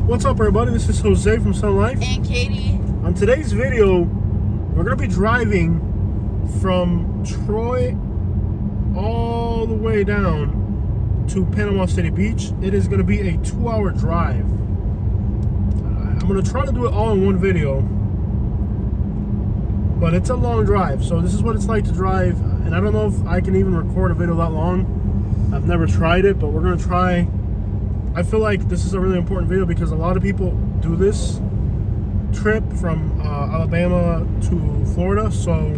What's up, everybody? This is Jose from Sun Life. And Katie. On today's video, we're going to be driving from Troy all the way down to Panama City Beach. It is going to be a 2-hour drive. I'm going to try to do it all in one video, but it's a long drive. So this is what it's like to drive, and I don't know if I can even record a video that long. I've never tried it, but we're going to try. I feel like this is a really important video because a lot of people do this trip from Alabama to Florida. So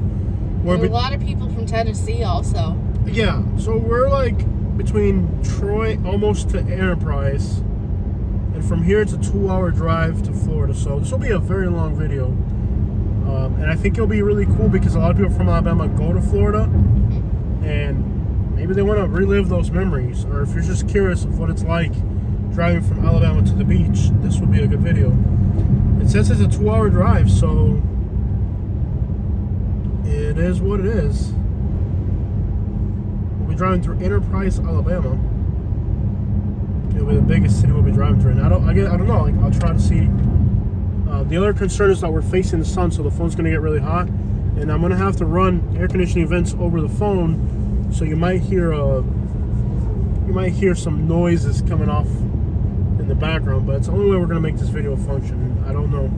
we're a lot of people from Tennessee also. Yeah, so we're like between Troy almost to Enterprise, and from here it's a 2-hour drive to Florida. So this will be a very long video, and I think it'll be really cool because a lot of people from Alabama go to Florida, and maybe they want to relive those memories, or if you're just curious of what it's like driving from Alabama to the beach, this will be a good video. It says it's a 2-hour drive, so it is what it is. We'll be driving through Enterprise, Alabama. It'll be the biggest city we'll be driving through. And I don't know. Like, I'll try to see. The other concern is that we're facing the sun, so the phone's gonna get really hot, and I'm gonna have to run air conditioning vents over the phone, so you might hear some noises coming off in the background, but it's the only way we're gonna make this video function. I don't know.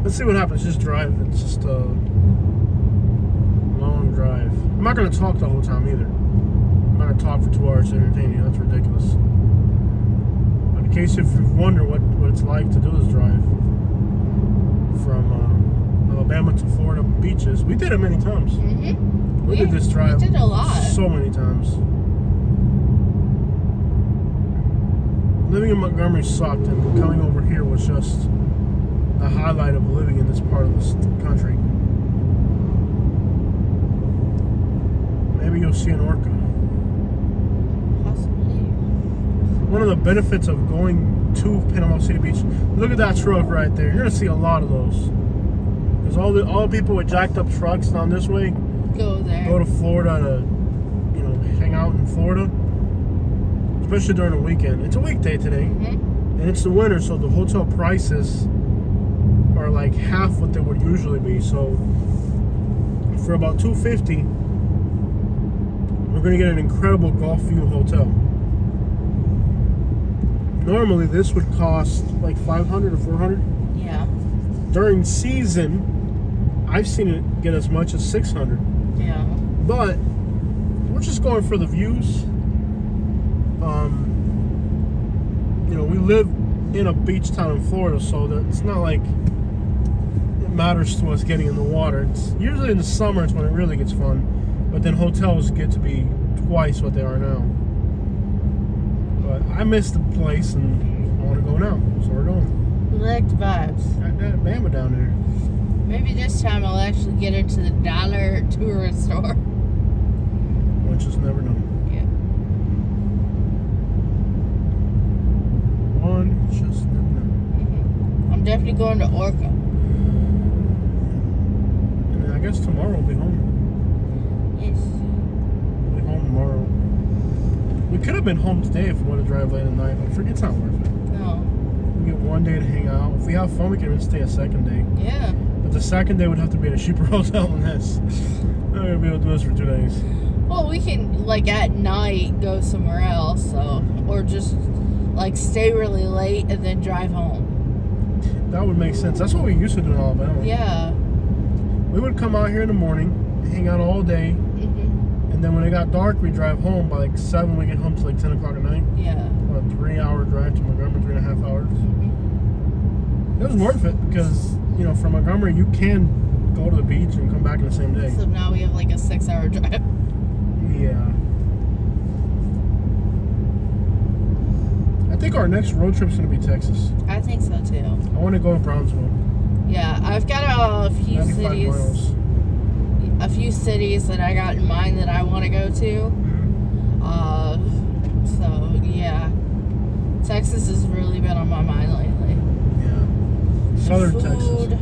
Let's see what happens. Just drive. It's just a long drive. I'm not gonna talk the whole time either. I'm not gonna talk for 2 hours to entertain you. That's ridiculous. But in case if you wonder what it's like to do this drive from Alabama to Florida beaches, we did it many times. We did this drive. We did a lot. So many times. Living in Montgomery sucked, and coming over here was just the highlight of living in this part of this country. Maybe you'll see an orca. Possibly. One of the benefits of going to Panama City Beach, look at that truck right there. You're gonna see a lot of those. Because all the people with jacked up trucks down this way go to Florida to, hang out in Florida. Especially during the weekend. It's a weekday today, and it's the winter, so the hotel prices are like half what they would usually be. So for about $250, we're gonna get an incredible Gulf View hotel. Normally this would cost like $500 or $400. Yeah. During season, I've seen it get as much as $600. Yeah. But we're just going for the views. We live in a beach town in Florida, so that it's not like it matters to us getting in the water. It's usually in the summer it's when it really gets fun, but then hotels get to be twice what they are now. But I miss the place and I want to go now, so we're going. We like the vibes. Got that Bama down there. Maybe this time I'll actually get into the dollar tourist store. One just never know. Just never know. I'm definitely going to Orca. And I guess tomorrow we'll be home. Yes. We'll be home tomorrow. We could have been home today if we want to drive late at night, but it's not worth it. No. We get one day to hang out. If we have fun, we can even stay a second day. Yeah. But the second day would have to be at a cheaper hotel than this. I'm not going to be able to do this for 2 days. Well, we can, like, at night go somewhere else, so, or just like stay really late and then drive home. That would make sense. That's what we used to do in Alabama. Yeah. We would come out here in the morning, hang out all day, and then when it got dark, we'd drive home. By like 7, we get home to like 10 o'clock at night. Yeah. A 3-hour drive to Montgomery, 3.5 hours. It was worth it because, from Montgomery, you can go to the beach and come back in the same day. So now we have like a 6-hour drive. Yeah. I think our next road trip's gonna be Texas. I think so too. I want to go to Brownsville. Yeah, I've got a few cities. Miles. A few cities that I got in mind that I want to go to. So yeah, Texas has really been on my mind lately. Yeah. Southern Texas.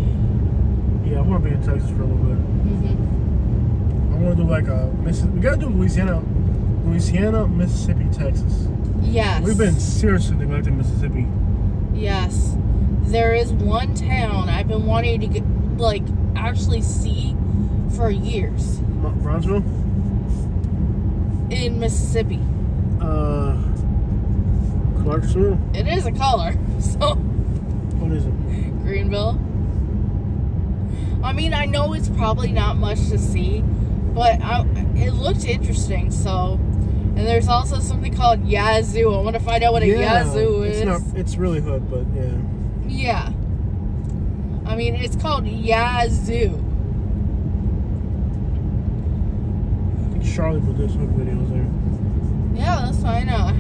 Yeah, I want to be in Texas for a little bit. I want to do like a Mississippi. We gotta do Louisiana, Mississippi, Texas. Yes. We've been seriously neglecting Mississippi. Yes. There is one town I've been wanting to get, like, actually see for years. Brownsville? In Mississippi. Clarksville? It is a color, so. What is it? Greenville. I mean, I know it's probably not much to see, but it looked interesting, so. And there's also something called Yazoo. I want to find out what a Yazoo is. It's really hood, but yeah. Yeah. I mean, it's called Yazoo. I think Charlotte put this hood videos there. Yeah, that's fine. Got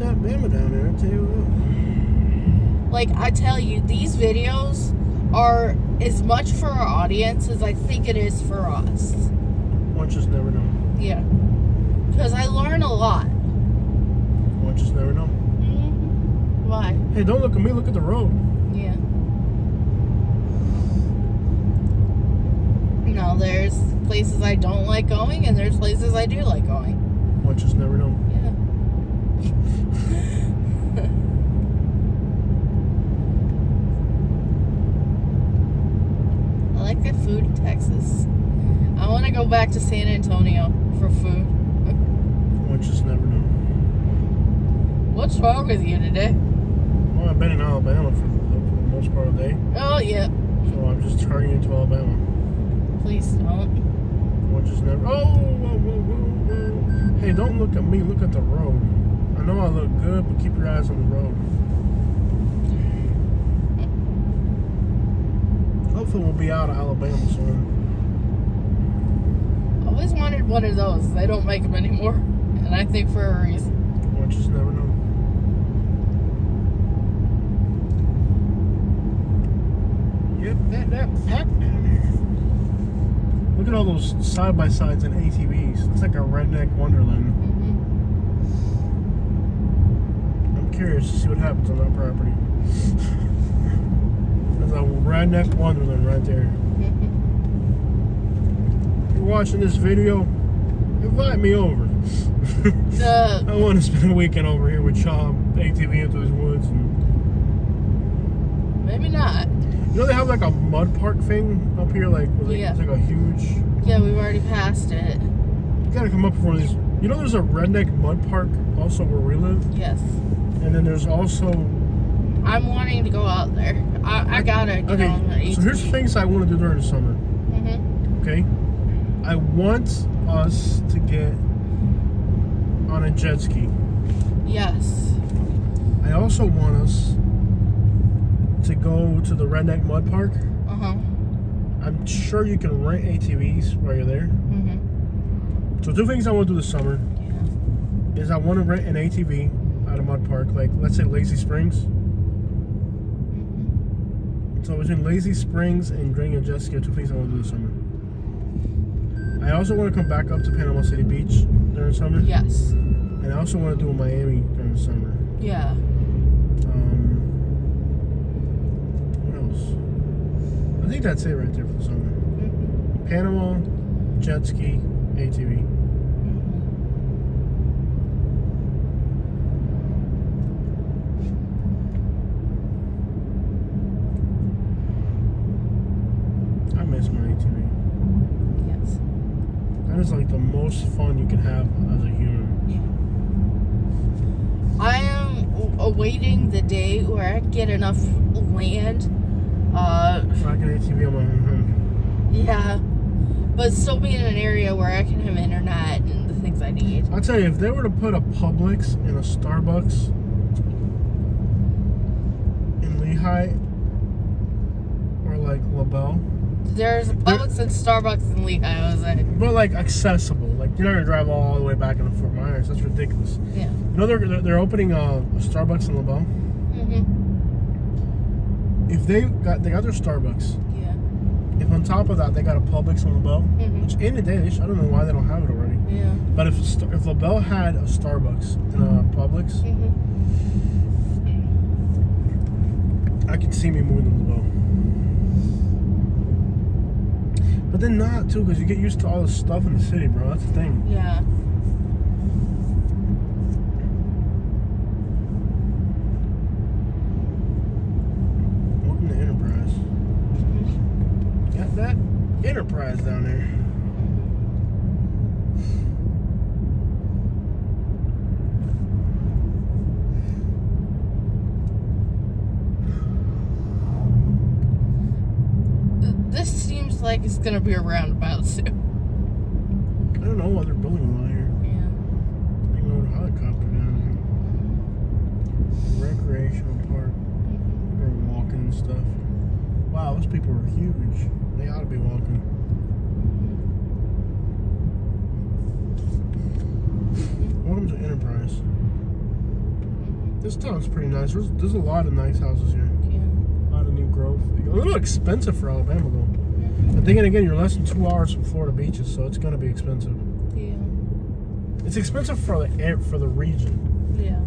that Bama down there, I tell you what. Like, I tell you, these videos are as much for our audience as I think it is for us. One just never know. Yeah. Because I learn a lot. One just never know. Mm-hmm. Why? Hey, don't look at me, look at the road. Yeah. No, there's places I don't like going, and there's places I do like going. One just never know. Yeah. I like the food in Texas. I want to go back to San Antonio for food. One just never know. What's wrong with you today? Well, I've been in Alabama for the most part of the day. Oh, yeah. So I'm just targeting to Alabama. Please don't. One just never. Oh, whoa, whoa, whoa, whoa. Hey, don't look at me. Look at the road. I know I look good, but keep your eyes on the road. Hopefully, we'll be out of Alabama soon. I always wanted one of those. They don't make them anymore, and I think for a reason. One just never know. Yep, that pack down there. Look at all those side-by-sides and ATVs. It's like a redneck wonderland. Mm-hmm. I'm curious to see what happens on that property. There's a redneck wonderland right there. Mm-hmm. If you're watching this video, invite me over. I want to spend a weekend over here with y'all, ATV into these woods. And maybe not. you know they have like a mud park thing up here, like yeah. It's like a huge. Yeah, we've already passed it. You gotta come up for one of these. You know, there's a redneck mud park also where we live. Yes. And then there's also. I'm wanting to go out there. I gotta get on the ATV. So here's the things I want to do during the summer. Mm-hmm. Okay. I want us to get on a jet ski. Yes. I also want us to go to the redneck mud park. Uh-huh. I'm sure you can rent ATVs while you're there. Mm-hmm. So two things I want to do this summer Yeah. is I want to rent an ATV at a mud park, like let's say Lazy Springs. Mm-hmm. So between Lazy Springs and renting a jet ski are two things I want to do this summer. I also want to come back up to Panama City Beach during summer. Yes. And I also want to do Miami during the summer. Yeah. What else? I think that's it right there for the summer. Mm-hmm. Panama, jet ski, ATV. I miss my ATV. Yes. That is like the most fun you can have as a human. Yeah. I am awaiting the day where I get enough land. I can ATV on my own. Yeah. But still be in an area where I can have internet and the things I need. I'll tell you, if they were to put a Publix and a Starbucks in Lehigh or like LaBelle. There's a Publix and Starbucks in Lehigh, I was like. But like accessible. Like you're not gonna drive all the way back into Fort Myers. That's ridiculous. Yeah. You know they're opening a Starbucks in LaBelle. Mm-hmm. If they got their Starbucks. Yeah. If on top of that they got a Publix in LaBelle, Mm-hmm. which in the day I don't know why they don't have it already. Yeah. But if LaBelle had a Starbucks and a Publix, Mm-hmm. I could see me moving to LaBelle. But then not too, because you get used to all the stuff in the city, bro. That's the thing. Yeah. Enterprise down there. This seems like it's gonna be a roundabout soon. I don't know what they're building around here. Yeah. They go to helicopter down there. Recreational park. They're walking and stuff. Wow, those people are huge. They ought to be walking. Welcome to Enterprise. This town's pretty nice. There's a lot of nice houses here. Yeah. A lot of new growth. A little expensive for Alabama though. And thinking again, you're less than 2 hours from Florida beaches, so it's gonna be expensive. Yeah. It's expensive for the region. Yeah.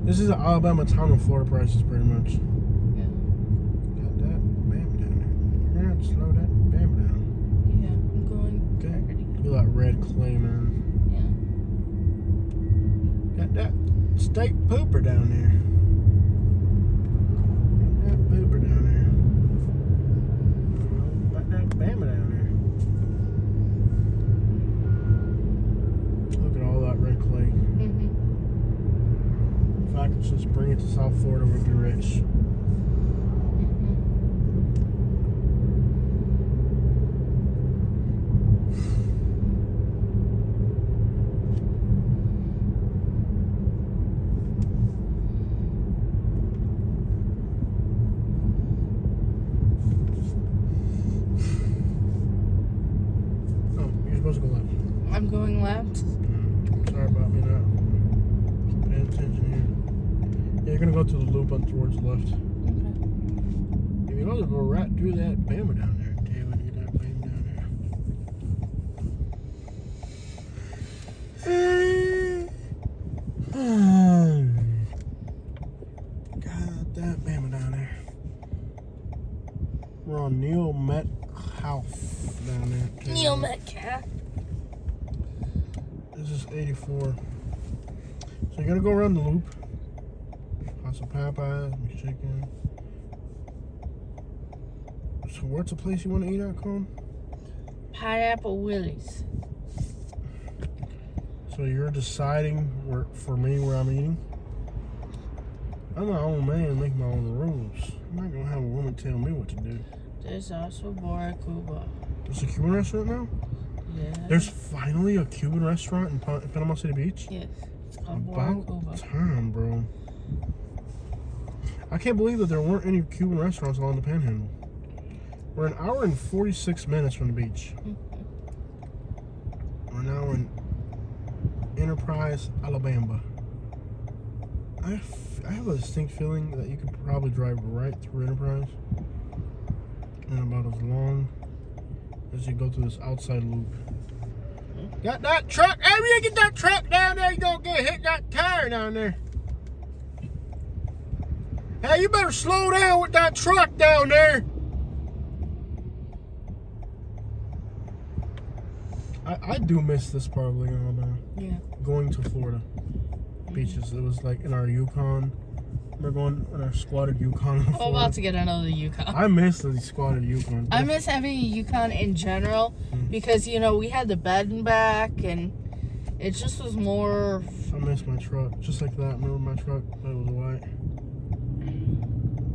This is an Alabama town with Florida prices, pretty much. Yeah. Got that Bama down there. You're gonna have to slow that Bama down. Yeah. I'm going. Okay. Look at that red clay, man. Yeah. Got that steak pooper down there. Got that pooper down there. Got that Bama down there. Look at all that red clay. Mm-hmm. If I could just bring it to South Florida, we'd be rich. Supposed to go left. I'm going left. Sorry about me not paying attention here. Yeah, you're gonna go to the loop on towards the left. Okay. You're gonna go right through that Bama down there. Tell you when you get that Bama down there. Got that Bama down there. We're on Neil Metcalf down there. Neil Metcalf. This is 84. So you're gonna go around the loop. Got some Popeyes, chicken. So what's the place you want to eat at, Cone? Pineapple Willie's. So you're deciding for me where I'm eating? I'm my own man, make my own rules. I'm not gonna have a woman tell me what to do. There's also Baracuba. There's a Cuban restaurant now? Yeah. There's finally a Cuban restaurant in Panama City Beach? Yes. It's called About Baracuba. time, bro. I can't believe that there weren't any Cuban restaurants along the Panhandle. We're an hour and 46 minutes from the beach. We're now in Enterprise, Alabama. I have a distinct feeling that you could probably drive right through Enterprise in about as long as you go through this outside loop. Got that truck. Hey, you get that truck down there, you don't get hit that tire down there. Hey, you better slow down with that truck down there. I do miss this part of Lincoln, Alabama. Yeah. Going to Florida beaches. It was like in our Yukon. We're going in our squatted Yukon. I'm about to get another Yukon. I miss the squatted Yukon. I miss having a Yukon in general because, you know, we had the bed and back and it just was more... I miss my truck. Just like that. Remember my truck? That was white.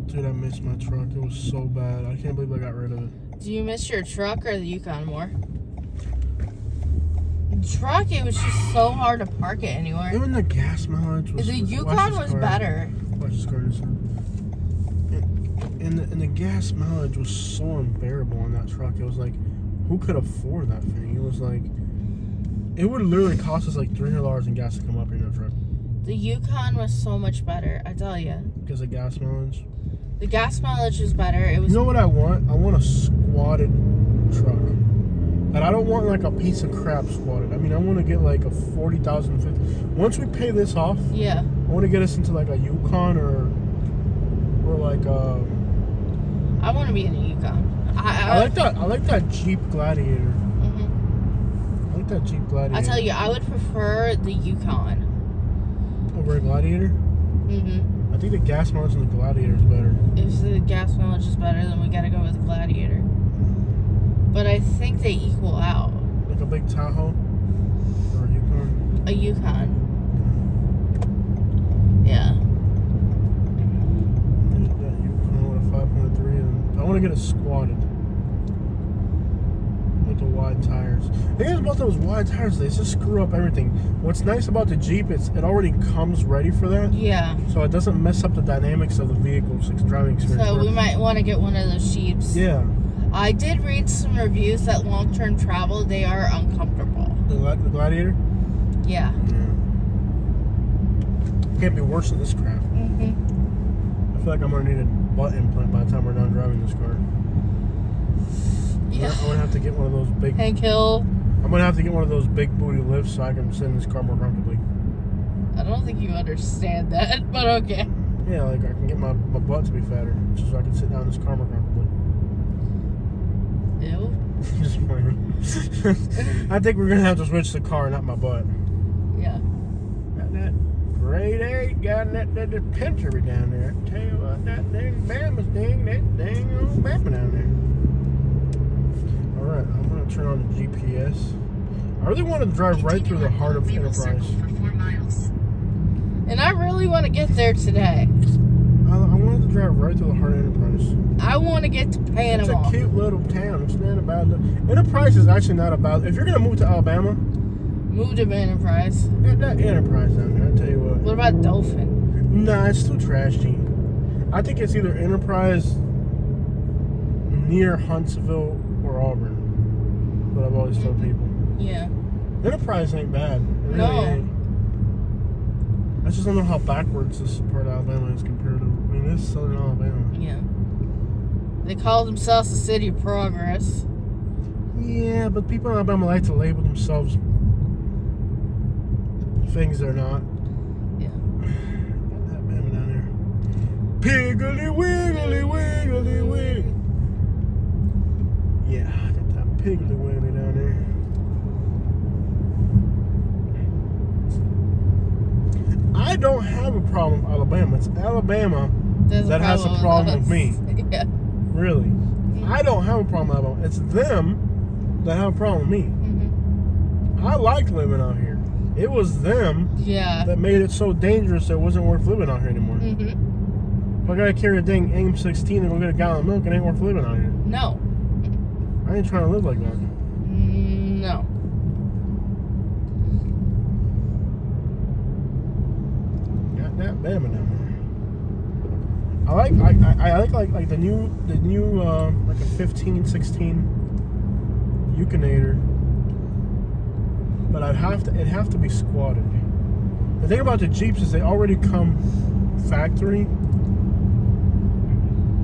Dude, I miss my truck. It was so bad. I can't believe I got rid of it. Do you miss your truck or the Yukon more? The truck, it was just so hard to park it anywhere. Even the gas mileage was... The Yukon was better. Watch this car. And the gas mileage was so unbearable on that truck. It was like, who could afford that thing? It was like... It would literally cost us like $300 in gas to come up here in that truck. The Yukon was so much better, I tell you. Because of gas mileage? The gas mileage was better. It was. You know what I want? I want a squatted truck. And I don't want like a piece of crap squatted. I mean, I want to get like a 40,000, 50. Once we pay this off, yeah, I want to get us into like a Yukon or like a... I want to be in a Yukon. I like that. I like that Jeep Gladiator. I like that Jeep Gladiator. I tell you, I would prefer the Yukon over a Gladiator. I think the gas mileage in the Gladiator is better. If the gas mileage is better, then we gotta go with the Gladiator. But I think they equal out. Like a big Tahoe or a Yukon? A Yukon. Yeah. That Yukon with a 5.3, and I want to get it squatted with the wide tires. The thing about those wide tires, they just screw up everything. What's nice about the Jeep is it already comes ready for that. Yeah. So it doesn't mess up the dynamics of the vehicle's driving experience. So we might want to get one of those Jeeps. Yeah. I did read some reviews that long-term travel, they are uncomfortable. The Gladiator? Yeah. Can't be worse than this crap. Mm-hmm. I feel like I'm gonna need a butt implant by the time we're done driving this car. Yeah. I'm gonna have to get one of those big. Hank Hill. I'm gonna have to get one of those big booty lifts so I can sit in this car more comfortably. I don't think you understand that, but okay. Yeah, like I can get my butt to be fatter, just so I can sit down in this car more comfortably. Ew. Just playing. I think we're gonna have to switch the car, not my butt. Yeah. Got that gray there, you got that pincher down there. I tell you what, that dang Bama's dang old Bama down there. Alright, I'm going to turn on the GPS. I really want to drive right through the heart of Enterprise. And I really want to get there today. I wanted to drive right through the heart of Enterprise. I want to get to Panama. It's a cute little town. It's not a bad. Enterprise is actually not a bad. If you're going to move to Alabama, move to Enterprise. That Enterprise down there, I tell you what. What about Dolphin? Nah, it's too trashy. I think it's either Enterprise near Huntsville or Auburn. But I've always told people. Yeah. Enterprise ain't bad. It really No. ain't. I just don't know how backwards this part of Alabama is compared to. I mean, this is Southern Alabama. Yeah. They call themselves the City of Progress. Yeah, but people in Alabama like to label themselves things they're not. Yeah. Got that Bama down there. Piggly wiggly wiggly wig. Yeah, I got that piggly wiggly down there. I don't have a problem with Alabama. It's Alabama that has a problem with me. Yeah. Really. I don't have a problem with Alabama. It's them that have a problem with me. Mm-hmm. I liked living out here. It was them that made it so dangerous that it wasn't worth living out here anymore. Mm-hmm. If I gotta carry a dang AIM 16 and go get a gallon of milk, it ain't worth living out here. No. I ain't trying to live like that. No. Got that Bama down there. I like the new like a 15, 16 Yukonator. But it'd have to be squatted. The thing about the Jeeps is they already come factory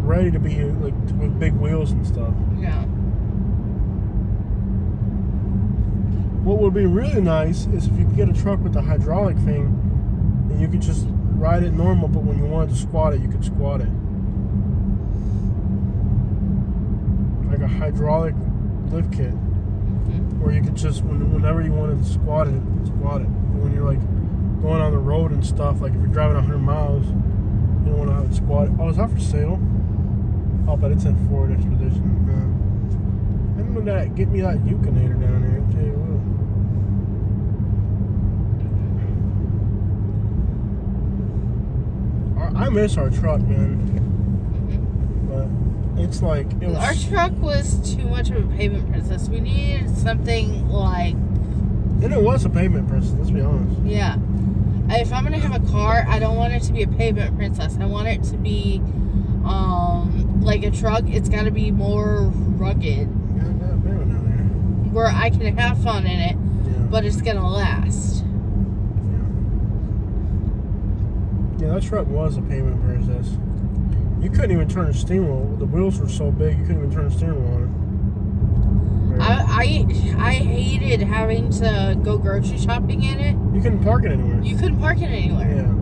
ready to be like with big wheels and stuff. Yeah. What would be really nice is if you could get a truck with the hydraulic thing and you could just ride it normal, but when you wanted to squat it, you could squat it. Like a hydraulic lift kit. Where you could just, whenever you wanted to squat it. But when you're like going on the road and stuff, like if you're driving 100 miles, you don't want to have it squat it. Oh, is that for sale? Oh, but it's in Ford Expedition. I don't know that. Get me that Yukonator down there, I'll tell you what. I miss our truck, man. But it's like our truck was too much of a pavement princess. We needed something like. And it was a pavement princess. Let's be honest. Yeah. If I'm gonna have a car, I don't want it to be a pavement princess. I want it to be, like a truck. It's got to be more rugged. Yeah, that Bama down there. Where I can have fun in it, but it's gonna last. Yeah, that truck was a pavement princess. You couldn't even turn the steering wheel. The wheels were so big, you couldn't even turn the steering wheel on it. Right. I hated having to go grocery shopping in it. You couldn't park it anywhere. You couldn't park it anywhere. Yeah.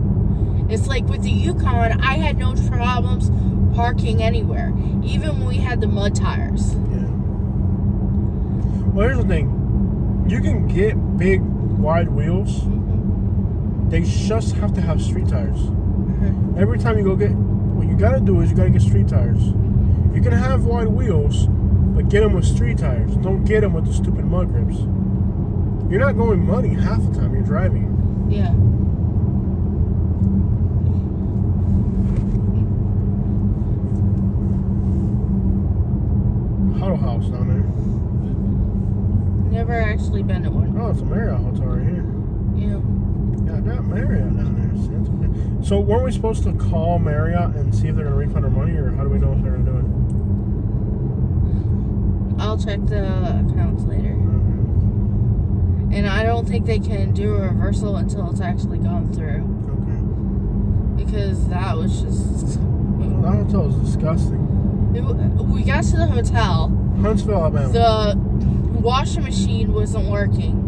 It's like with the Yukon, I had no problems parking anywhere, even when we had the mud tires. Yeah. Well, here's the thing. You can get big, wide wheels. Mm-hmm. They just have to have street tires. Every time you go get, what you gotta do is you gotta get street tires. You can have wide wheels, but get them with street tires. Don't get them with the stupid mud grips. You're not going muddy half the time you're driving. Yeah. Huddle house down there. Never actually been to one. Oh, it's a Marriott hotel right here. Yeah. Yeah, I got Marriott down there. So weren't we supposed to call Marriott and see if they're going to refund our money, or how do we know if they're going to do it? I'll check the accounts later. Okay. And I don't think they can do a reversal until it's actually gone through. Okay. Because that was just... That hotel is disgusting. We got to the hotel. Huntsville, Alabama. The washing machine wasn't working.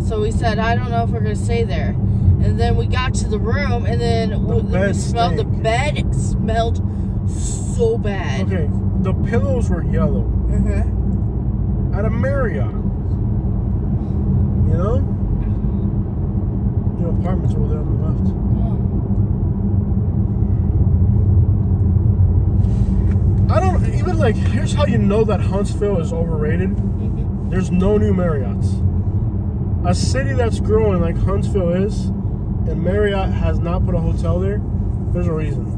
So we said, I don't know if we're going to stay there. And then we got to the room, and then we smelled the bed. It smelled so bad. Okay, the pillows were yellow. At a Marriott. You know? The apartments over there on the left. I don't even, like, here's how you know that Huntsville is overrated. There's no new Marriotts. A city that's growing like Huntsville is, and Marriott has not put a hotel there, there's a reason.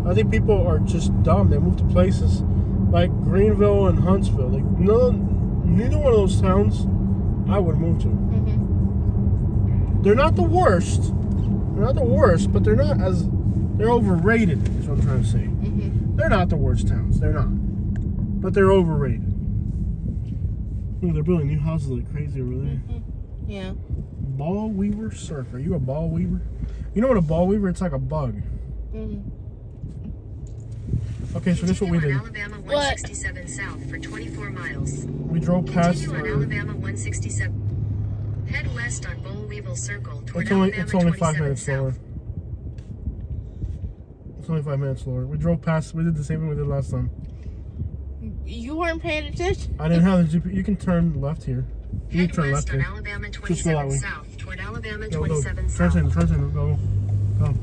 I think people are just dumb. They move to places like Greenville and Huntsville. Like, neither one of those towns I would move to. They're not the worst. They're not the worst, but they're not as... They're overrated, is what I'm trying to say. They're not the worst towns. They're not. But they're overrated. Ooh, they're building new houses like crazy over there. Yeah. Ball weaver surf. Are you a ball weaver? You know what a ball weaver? It's like a bug. Okay, so this is what we did. Alabama 167 south for 24 miles. We drove past. Continue on Alabama 167. Head west on Boll Weevil Circle toward Alabama It's only 5 minutes south. slower. It's only 5 minutes slower. We drove past. We did the same thing we did last time. You weren't paying attention? I didn't have the GPS. You can turn left here. You can turn left on here. Alabama Just go that 27 way. south toward Alabama Go, 27 south. Turn, go. Go.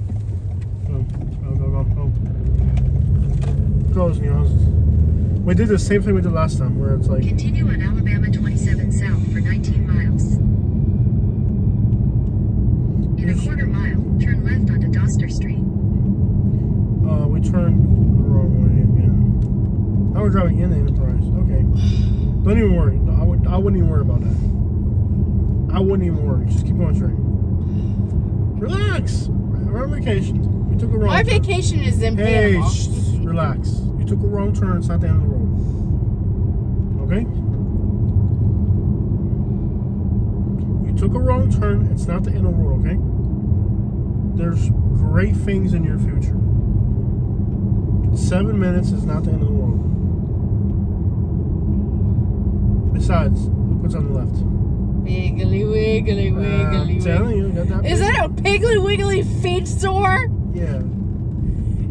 Close new houses. We did the same thing we did last time, where it's like... Continue on Alabama 27 south for 19 miles. In a quarter mile, turn left onto Doster Street. We turned the wrong way again. Now we're driving in the Enterprise. Okay. Don't even worry. I wouldn't even worry about that. I wouldn't even worry. Just keep going straight. Relax. We're on vacation. We took a wrong turn. Our vacation is in Panama. Hey, relax. You took a wrong turn. It's not the end of the road. Okay? You took a wrong turn. It's not the end of the road, okay? There's great things in your future. 7 minutes is not the end of the world. Besides, look what's on the left. Wiggly, wiggly, wiggly, I'm telling you, got that. Is that a Piggly Wiggly feed store? Yeah.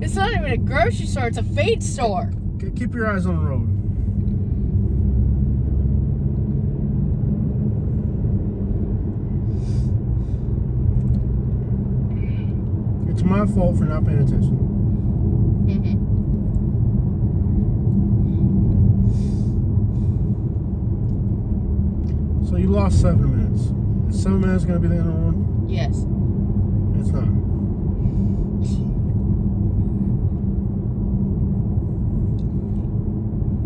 It's not even a grocery store, it's a feed store. Keep your eyes on the road. It's my fault for not paying attention. So you lost 7 minutes. Is 7 minutes going to be the end of the road? Yes. It's not.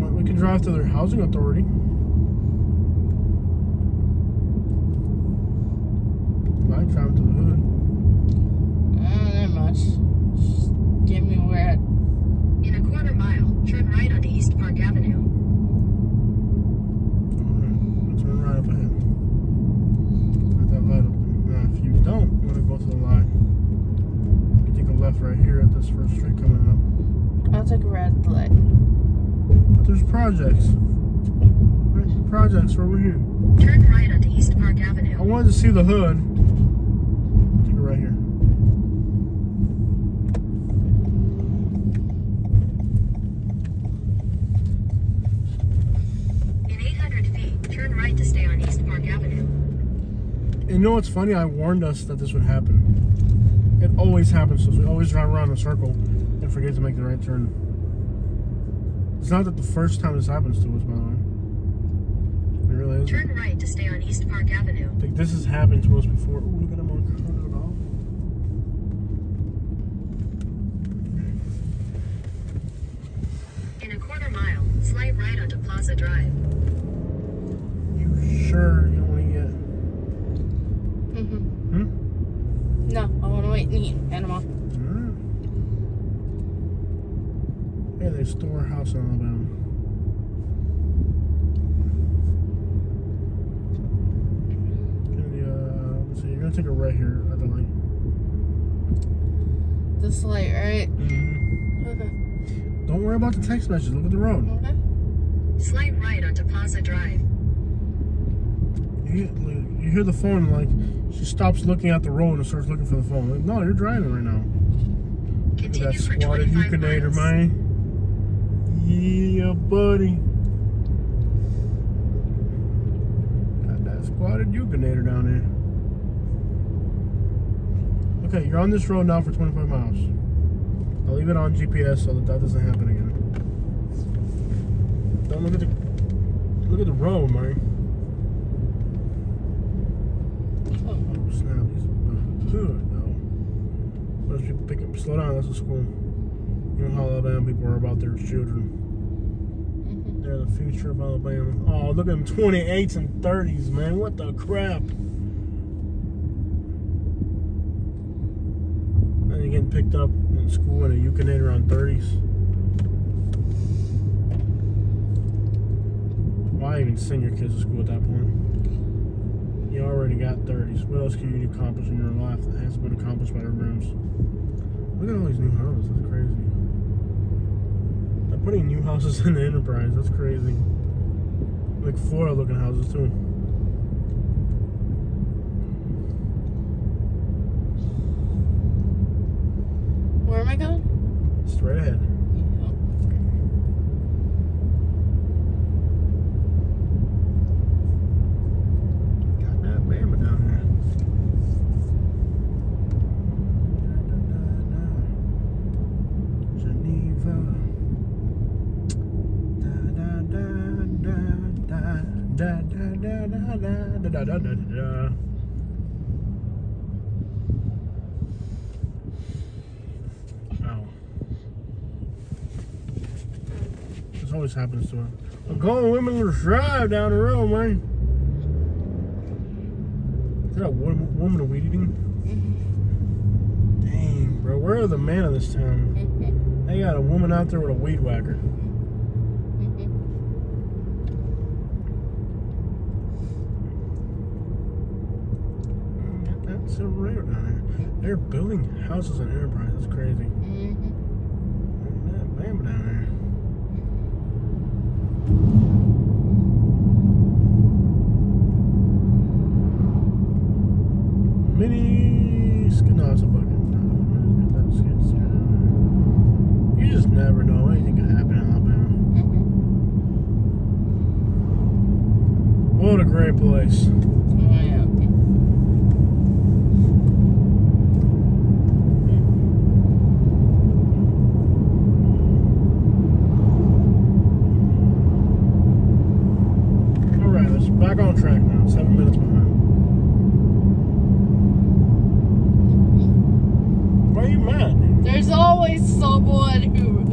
Well, we can drive to their housing authority. Might drive to the hood. Not much. Just give me where. In a quarter mile, turn right onto East Park Avenue. Turn right up ahead. Got that light up there. Now, if you don't want to go to the line, you take a left right here at this first street coming up. I'll take a red light. But there's projects. Right? Projects over here. Turn right onto East Park Avenue. I wanted to see the hood. Take it right here. In 800 feet, turn right to stay on East Park Avenue. And you know what's funny? I warned us that this would happen. It always happens to us. We always drive around in a circle and forget to make the right turn. It's not that the first time this happens to us, by the way. It really isn't. Turn right to stay on East Park Avenue. I think this has happened to us before. Ooh, look at them on the In a quarter mile, slight right onto Plaza Drive. You sure you want to get? No, I want to wait and eat in Panama. Hey, they store a house in Alabama. Let's see, you're gonna take a right here at the light. This light, right? Okay. Don't worry about the text message. Look at the road. Okay. Slight right onto Plaza Drive. You hear the phone, like, she stops looking at the road and starts looking for the phone. Like, no, you're driving right now. Continue That for squatted 25 Yukonator, miles. man. Yeah, buddy. Got that squatted Yukonator down there. Okay, you're on this road now for 25 miles. I'll leave it on GPS so that doesn't happen again. Don't look at the road, man. Oh snap! He's good though. Most people pick up. Slow down. That's a school. You know how Alabama people are about their children. They're the future of Alabama. Oh, look at them 28s and 30s, man. What the crap? And you're getting picked up in school in a Yukonator on 30s. Why even send your kids to school at that point? You already got 30s. What else can you accomplish in your life that hasn't been accomplished by their rims? Look at all these new houses. That's crazy. They're putting new houses in the Enterprise. That's crazy. Like Florida looking houses too. Where am I going? Straight ahead. Got that Bama down there. Geneva. Da. Ow. This always happens to her. I'm going women drive down the road, man. Is that a woman weed eating? Dang, bro. Where are the men of this town? They got a woman out there with a weed whacker. That's so rare down there. They're building houses in Enterprise. That's crazy. Look at that Bama down there. Mini skid. No, it's a bucket. You just never know. Anything can happen in Alabama. What a great place. Yeah. Alright, let's back on track now. 7 minutes behind. Why are you mad? There's always someone who,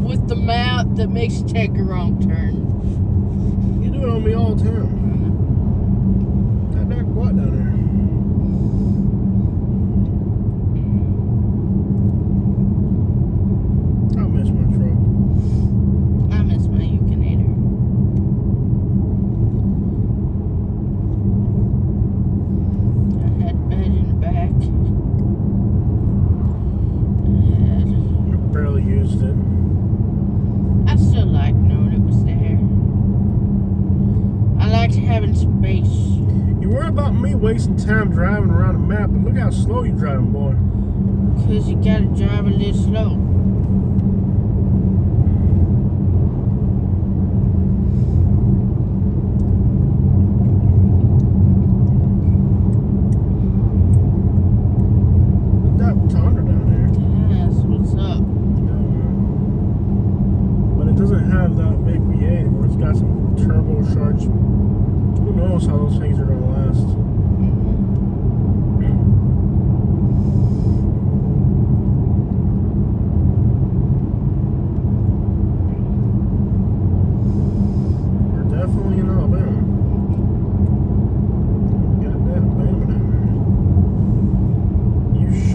with the map, that makes you take a wrong turn. You do it on me all the time. That dark what down there? I miss my truck. I miss my Yukonator. I had bed in the back. I barely used it. I still like knowing it was there. I liked having space. You worry about me wasting time driving around the map, but look how slow you're driving, boy. Because you gotta drive a little slow.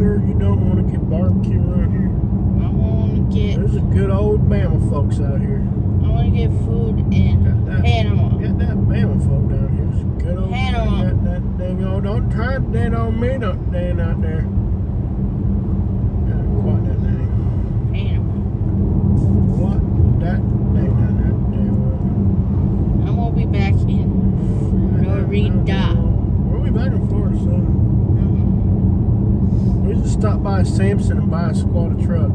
sure you don't want to get barbecue around here. I want to get. There's a good old Bama folks out here. I want to get food in Panama. Got that Bama folk down here. It's a good old Panama. That dang old. Don't try to dead on me. Don't dang out there. What that name? Panama. What that dang out there? I'm gonna be back in Florida. We'll be back in Florida soon. We just stopped by Samson and buy a squatted truck.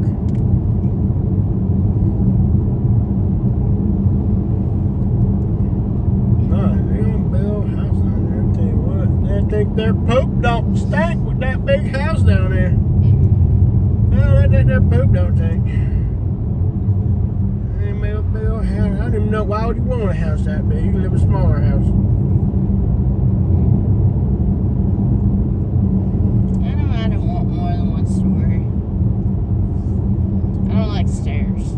Think their poop don't stink with that big house down there. No, I think their poop don't stink. They made a big old house. I don't even know why would you want a house that big. You can live in a smaller house. I don't want more than one story. I don't like stairs.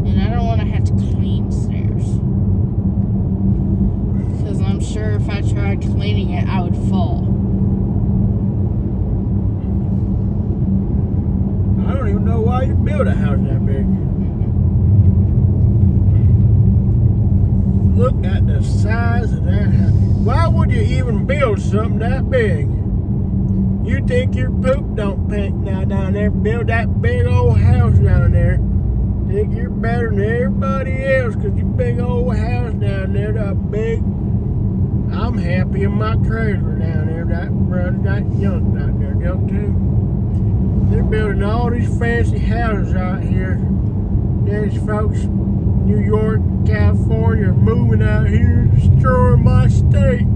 And I don't want to have to clean stairs. I'm sure if I tried cleaning it, I would fall. I don't even know why you build a house that big. Look at the size of that house. Why would you even build something that big? You think your poop don't pink now down there? Build that big old house down there. Think you're better than everybody else because you big old house down there, that big. I'm happy in my trailer down there. That brother, that young out there, young too. They're building all these fancy houses out here. There's folks in New York, California, are moving out here, destroying my state.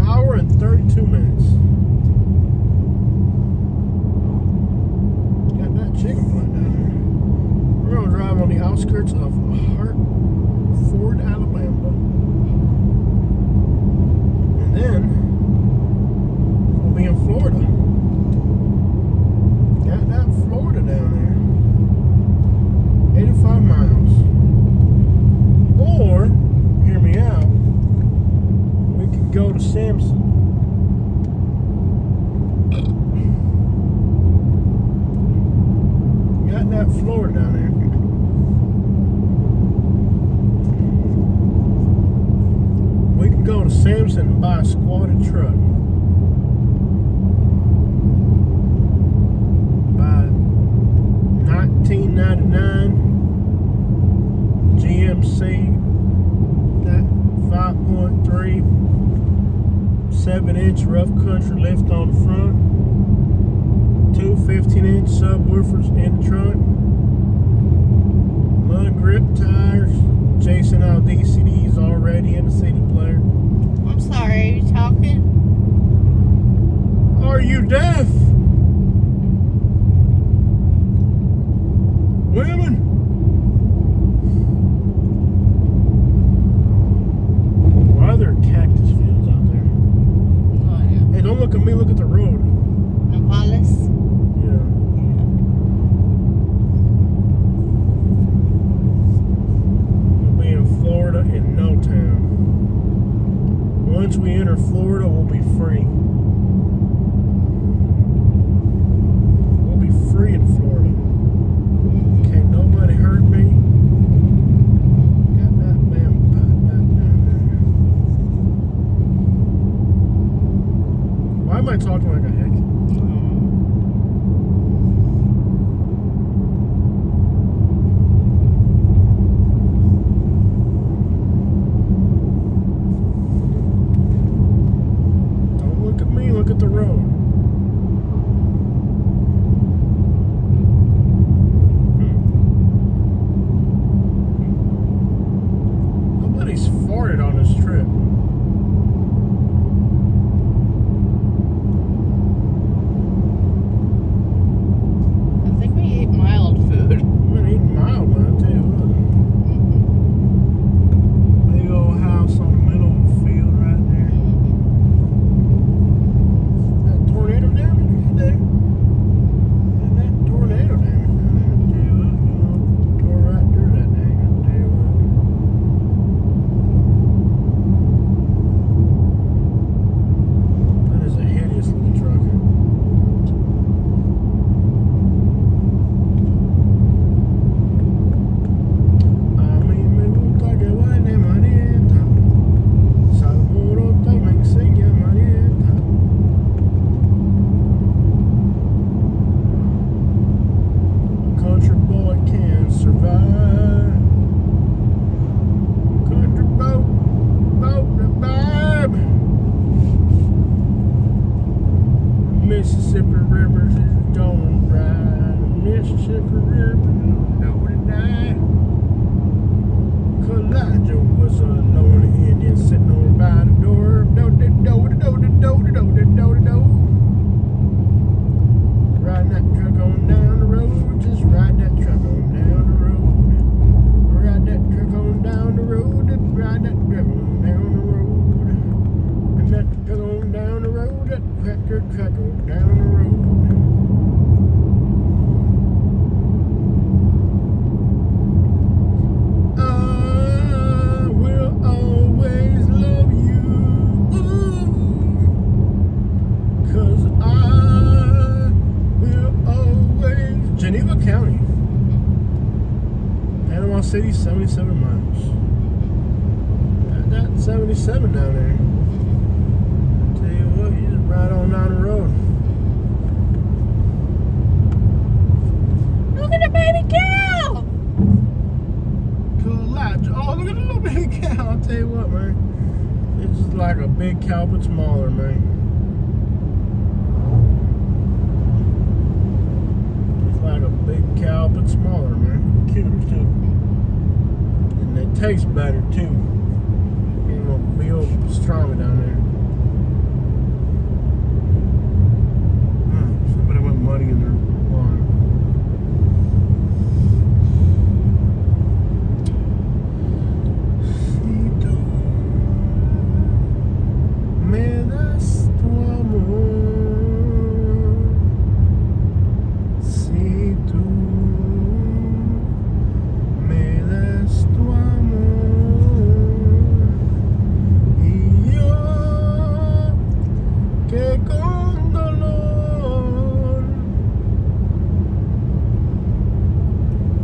Hour and 32 minutes. Got that chicken plant down there. We're going to drive on the outskirts of Hartford, Alabama. And then we'll be in Florida. Got that Florida down there. 85 miles. Or, hear me out, we could go to Samson. Got that Florida down there. We can go to Samson and buy a squatted truck. Buy 1999 GMC, that 5.3 7-inch rough country lift on the front. Two 15-inch subwoofers in the trunk, mud grip tires, Jason Aldean CDs already in the CD player. I'm sorry, are you talking? Are you deaf? Women? Why are there cactus fields out there? No idea. Hey, don't look at me, look at the road. Nopales? Florida in no time. Once we enter Florida, we'll be free. We'll be free in Florida. Can't nobody Elijah was a lonely Indian sitting over by the door. Riding that truck on down the road. Just ride that truck on down the road. Ride that truck on down the road. Ride that truck on down the road. And that truck on down the road. That tractor truck on down the road. County, Panama City, 77 miles. Got that 77 down there. I tell you what, you just ride on down the road. Look at the baby cow! Elijah. Oh, look at the little baby cow. I'll tell you what, man. It's just like a big cow, but smaller, man. Like a big cow, but smaller, man. Cuter too. And they taste better too. Ain't no real pastrami down there. Somebody went muddy in their lawn. Si tú me das tu amor.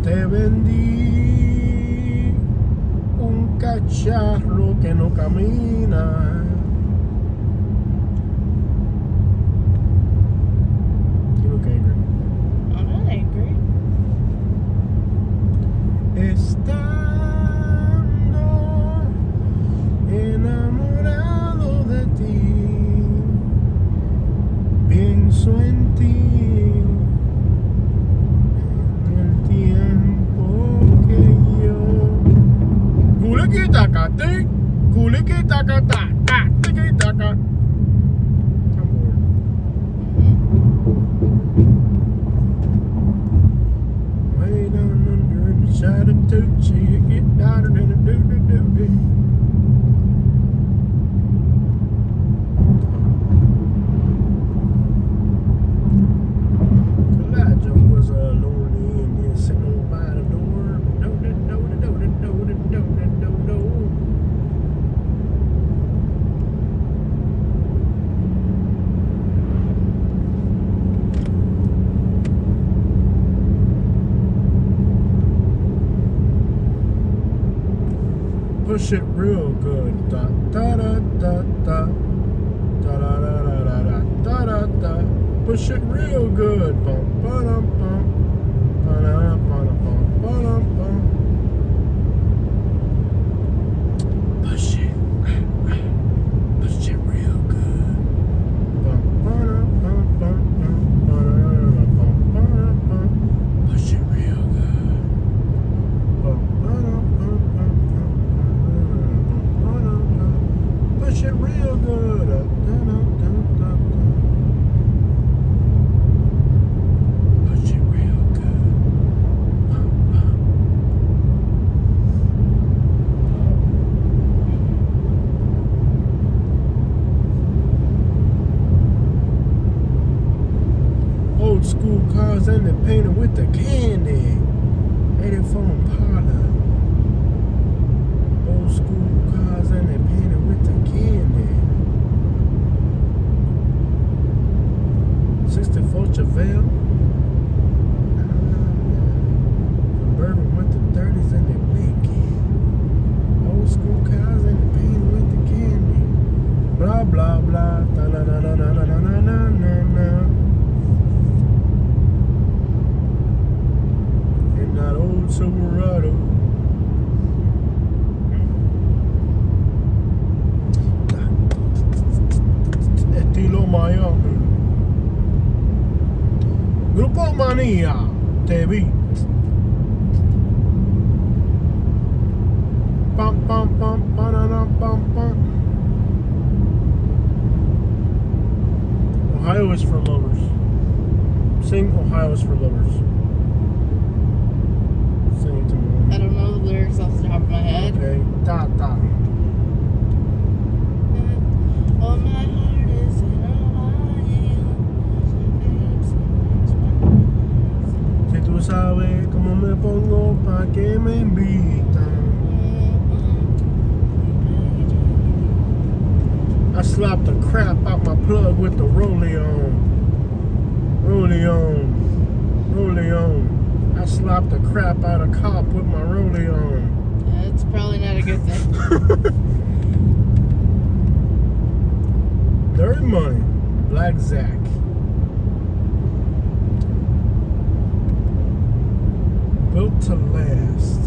Te vendí un cacharro que no camina. You look angry. I'm not angry. Estando enamorado de ti, pienso en ti. Kuliki-taka-tik, kuliki-taka-ta-ta, tiki-taka. I'm bored. Way down under inside a tootsie, you get down and a doo-doo-doo-doo. Elijah was a lonely Indian sitting over by the door. Push it real good. Da da da da da da da da da da da da da. Push it real good. Bum ba dum bum. Ba dum ba dum bum ba dum bum. Push it. Push it real good. Bum ba dum bum bum bum ba dum bum ba dum bum. Push it real good. Bum ba dum bum bum bum. Push it real good. Push it real good. Old school cars and they're painted with the candy. 84 Impala. Old school cars and they're painted with the candy. 64 Chevelle. Bourbon with the 30s and they're blinking. Old school cars and they're painted with the candy. Blah blah blah. Da da da da da da da da da da. In that old Silverado. Estilo Miami. Grupo Manía, te vi. Ohio is for lovers. Sing Ohio is for lovers. Sing it to me. I don't know the lyrics off the top of my head. Okay. Da da. Oh, my heart is in Ohio. Si tú sabes cómo me pongo pa' que me invitan. I slapped the crap out my plug with the rollie on. Rollie on. Rollie on. I slapped the crap out of cop with my rollie on. That's probably not a good thing. Dirty Money. Black Zach. Built to last.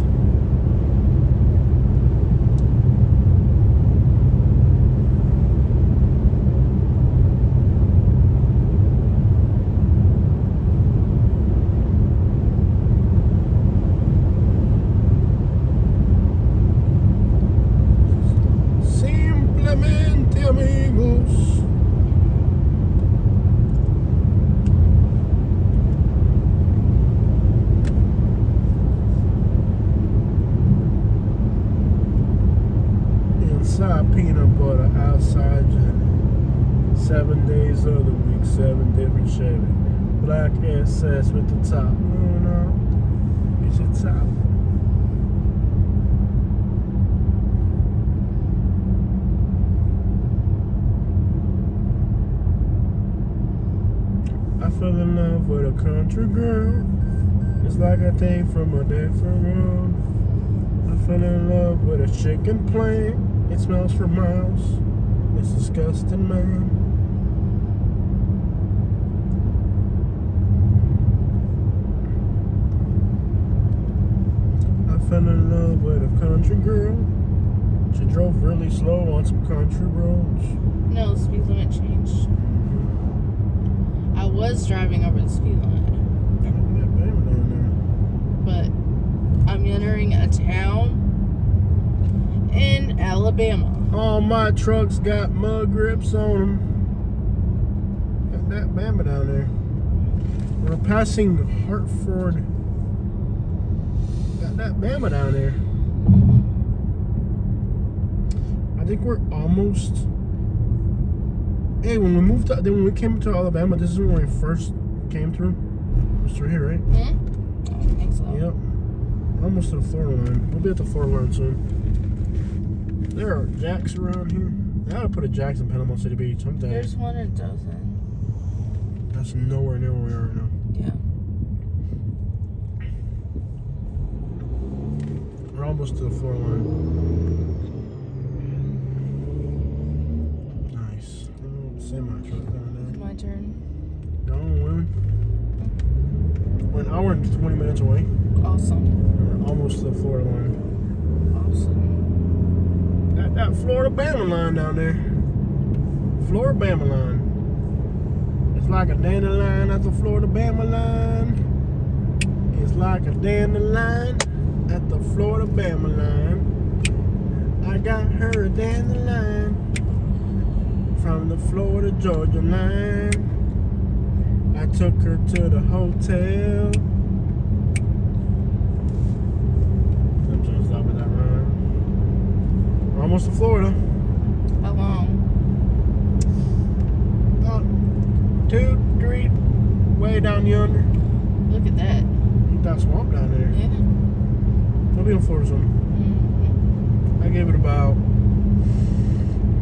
Simplemente amigos. Inside peanut butter, outside jelly. 7 days of the week, 7 different Chevy. Black SS with the top. No, it's a top. I fell in love with a country girl. It's like I came from a different world. I fell in love with a chicken plant. It smells for miles. It's disgusting, man. I fell in love with a country girl. She drove really slow on some country roads. No, the speed limit changed. I was driving over the speed limit, but I'm entering a town in Alabama. All my trucks got mud grips on them. Got that Bama down there. We're passing Hartford. Got that Bama down there. I think we're almost. Hey, when we moved to, then when we came to Alabama, this is when we first came through. It's through here, right? I think so. Yep. Almost to the Florida line. We'll be at the Florida line soon. There are jacks around here. I gotta put a jacks in Panama City Beach. I'm dead. There's one in Dothan. That's nowhere near where we are right now. Yeah. We're almost to the Florida line. Nice. Semi truck down there. My turn. Down women. We're an hour and 20 minutes away. Awesome. We're almost to the Florida line. Awesome. That Florida Bama line down there. Florida Bama line. It's like a dandelion at the Florida Bama line. It's like a dandelion at the Florida Bama line. I got her a dandelion from the Florida Georgia line. I took her to the hotel. I'm trying to stop at that line. We're almost to Florida. How long? About 2, 3, way down yonder. Look at that. Keep that swamp down there. Yeah. We'll be in Florida soon. Mm-hmm. I gave it about,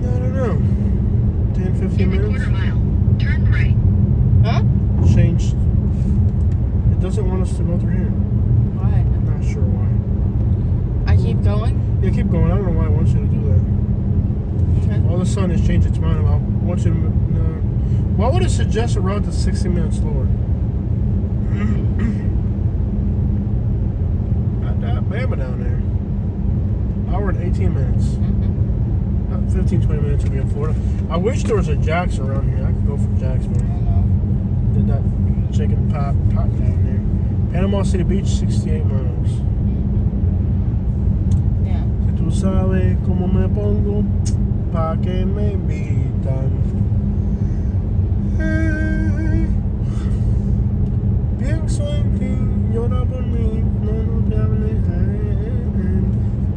I don't know, 10, 15 In a minutes. quarter mile, turn right. Huh? Changed. It doesn't want us to go through here. Why? Not sure why. I keep going? Yeah, keep going. I don't know why it wants you to do that. Okay. All of a sudden it's changed its mind about want you to. Why would it suggest a route that's 60 minutes slower? Got that Bama down there. Hour and 18 minutes. Mm-hmm. About 15, 20 minutes to be in Florida. I wish there was a Jack's around here. I could go for Jack's, I man. don't know. Did that chicken pot down there. Panama City Beach, 68 miles. Yeah. Si tú sabes cómo me pongo, pa' que me invitan. Pienso en ti, llora por mí, no te hables.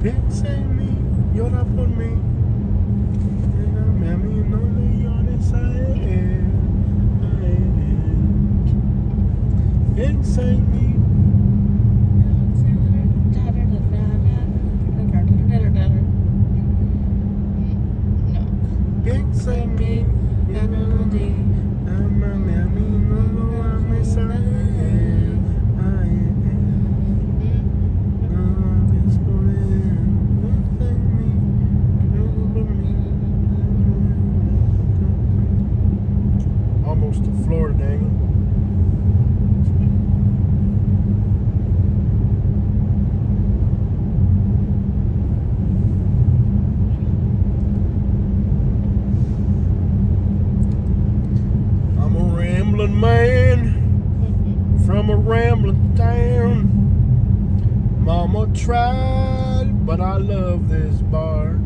Piensa en mí, llora por mí. Déjame a mí, no le llores a él. Piensa en mí. Piensa en mí. Amame a mí, no lo ames a él. No hables por él. Piensa en mí. Llora por mí. Almost to Florida, dang it. Man from a rambling town. Mama tried, but I love this bar.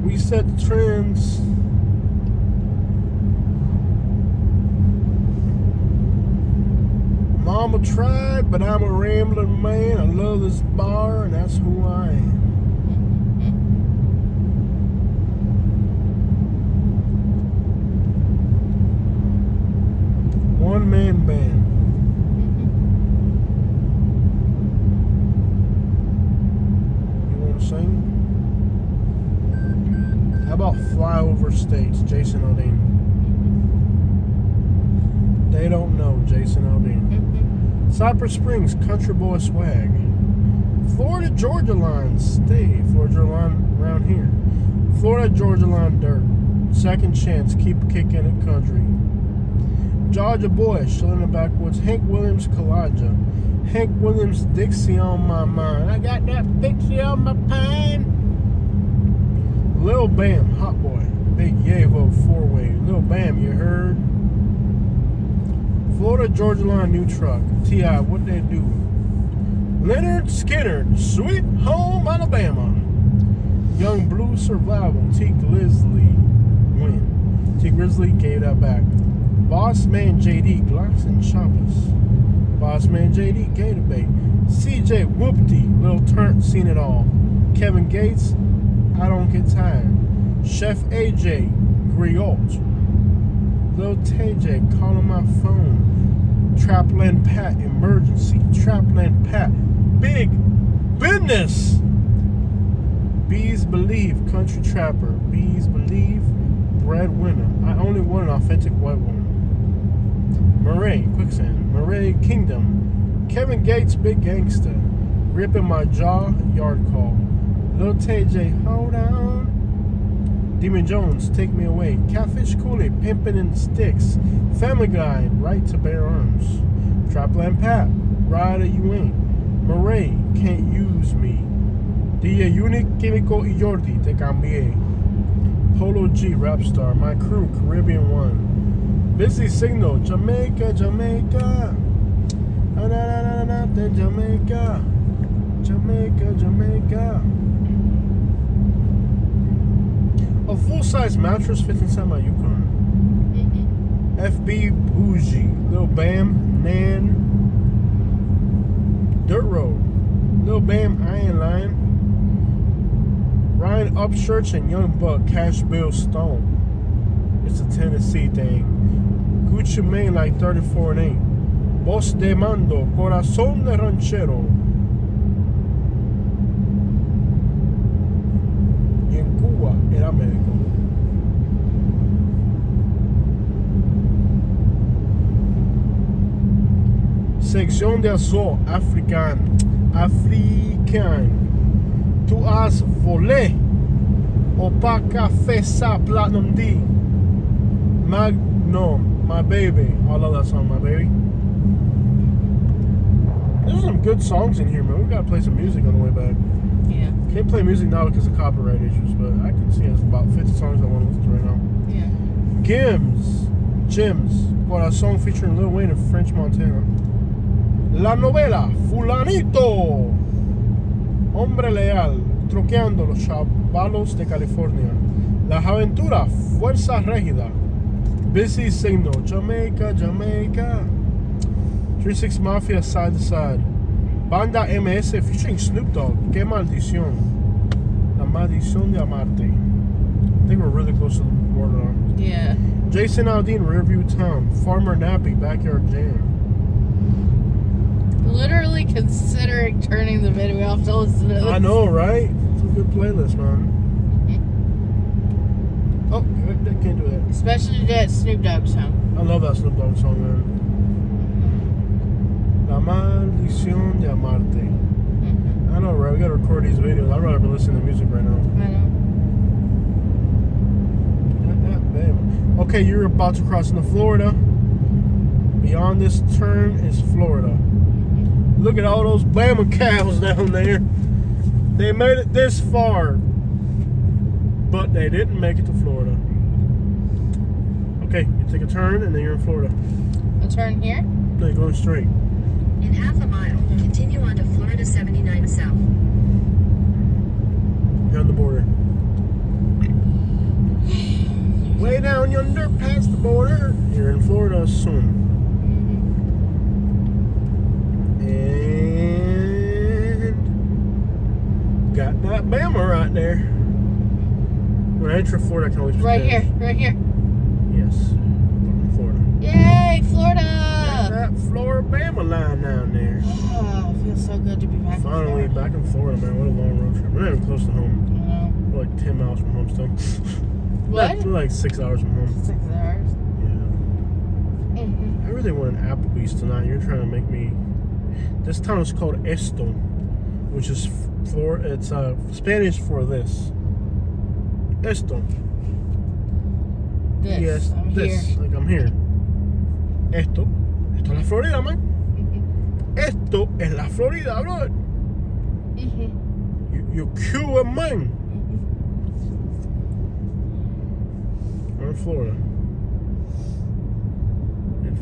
We set the trends. Mama tried, but I'm a rambling man. I love this bar, and that's who I am. One-man band. You want to sing? How about Flyover States, Jason Aldean? They don't know Jason Aldean. Cypress Springs, Country Boy Swag. Florida Georgia line, stay. Florida line around here. Florida Georgia line dirt. Second chance, keep kicking it country. Georgia boy, still in the backwoods. Hank Williams, Kaladja. Hank Williams, Dixie on my mind. I got that Dixie on my pine. Lil Bam, Hot Boy. Big Yavo, 4-way. Lil Bam, you heard? Florida Georgia line, new truck. T.I., what they do? Leonard Skinner, Sweet Home Alabama. Young Blue Survival, T. Grizzly, win. T. Grizzly gave that back. Boss Man JD, Glocks and Choppers. Boss Man JD, Gator Bait. CJ Whoopty, Lil Turnt, seen it all. Kevin Gates, I don't get tired. Chef AJ, Griot. Lil TJ, calling my phone. Trapland Pat, emergency. Trapland Pat, big business. Bees Believe, Country Trapper. Bees Believe, breadwinner. I only want an authentic white woman. Murray, Quicksand. Murray Kingdom. Kevin Gates, Big Gangster. Ripping my jaw, Yard Call. Lil TJ, hold on. Demon Jones, Take Me Away. Catfish Cooley, Pimpin' in the Sticks. Family Guy, Right to Bear Arms. Trapland Pat, Rider You Ain't. Murray, Can't Use Me. DJ Unique, Químico y Jordi, Te Cambié. Polo G, Rapstar. My Crew, Caribbean One. Busy Signal, Jamaica, Jamaica. Jamaica. Jamaica, Jamaica. A full-size mattress fits inside my Yukon. FB Bougie, Lil Bam, Nan. Dirt Road, Lil Bam, I Ain't Lying. Ryan Upchurch and Young Buck, Cash Bill Stone. It's a Tennessee thing. Gucci Mane like 34 and 8. Voz de Mando, Corazón de Ranchero. Y en Cuba era médico. Sección de Azul, African. Tu as volé. Opaca Fesa Platinum D. Magnum, My Baby. I love that song, My Baby. There's some good songs in here, man. We gotta play some music on the way back. Yeah. Can't play music now because of copyright issues, but I can see there's about 50 songs I want to listen to right now. Yeah. Jims, Corazón featuring Lil Wayne and French Montana. La Novela, Fulanito. Hombre Leal, Troqueando los Chavalos de California. La Aventura, Fuerza Régida. Busy Signal, Jamaica, Jamaica. 36 Mafia, side to side. Banda MS featuring Snoop Dogg. Qué maldición. La maldición de amarte. I think we're really close to the border now. Yeah. Jason Aldean, Riverview Town. Farmer Nappy, Backyard Jam. Literally considering turning the video off to listen to this. I know, right? It's a good playlist, man. Oh, I can't do that. Especially that Snoop Dogg song. I love that Snoop Dogg song, man. La maldición de amarte. I know, right? We gotta record these videos. I'd rather be listening to music right now. I know. Okay, you're about to cross into Florida. Beyond this turn is Florida. Look at all those Bama cows down there. They made it this far, but they didn't make it to Florida. Okay, you take a turn and then you're in Florida. A turn here? No, you're going straight. In half a mile, continue on to Florida 79 South. You're on the border. Way down yonder, past the border. You're in Florida soon. And got that Bama right there. When I enter Florida, I can always Right here, right here. Yes, Florida. Yay, Florida! Got that Florida Bama line down there. Oh, it feels so good to be back. Finally back in Florida, man. What a long road trip. We're not even close to home. We're like 10 miles from home still. What? We're like 6 hours from home. 6 hours. Yeah. I really want an Applebee's tonight. You're trying to make me. This town is called Esto, which is it's Spanish for this. Esto. This. Yes, I'm this. here. Like I'm here. Esto es la Florida, man. Esto es la Florida, bro. You Cuban man. We're in Florida. It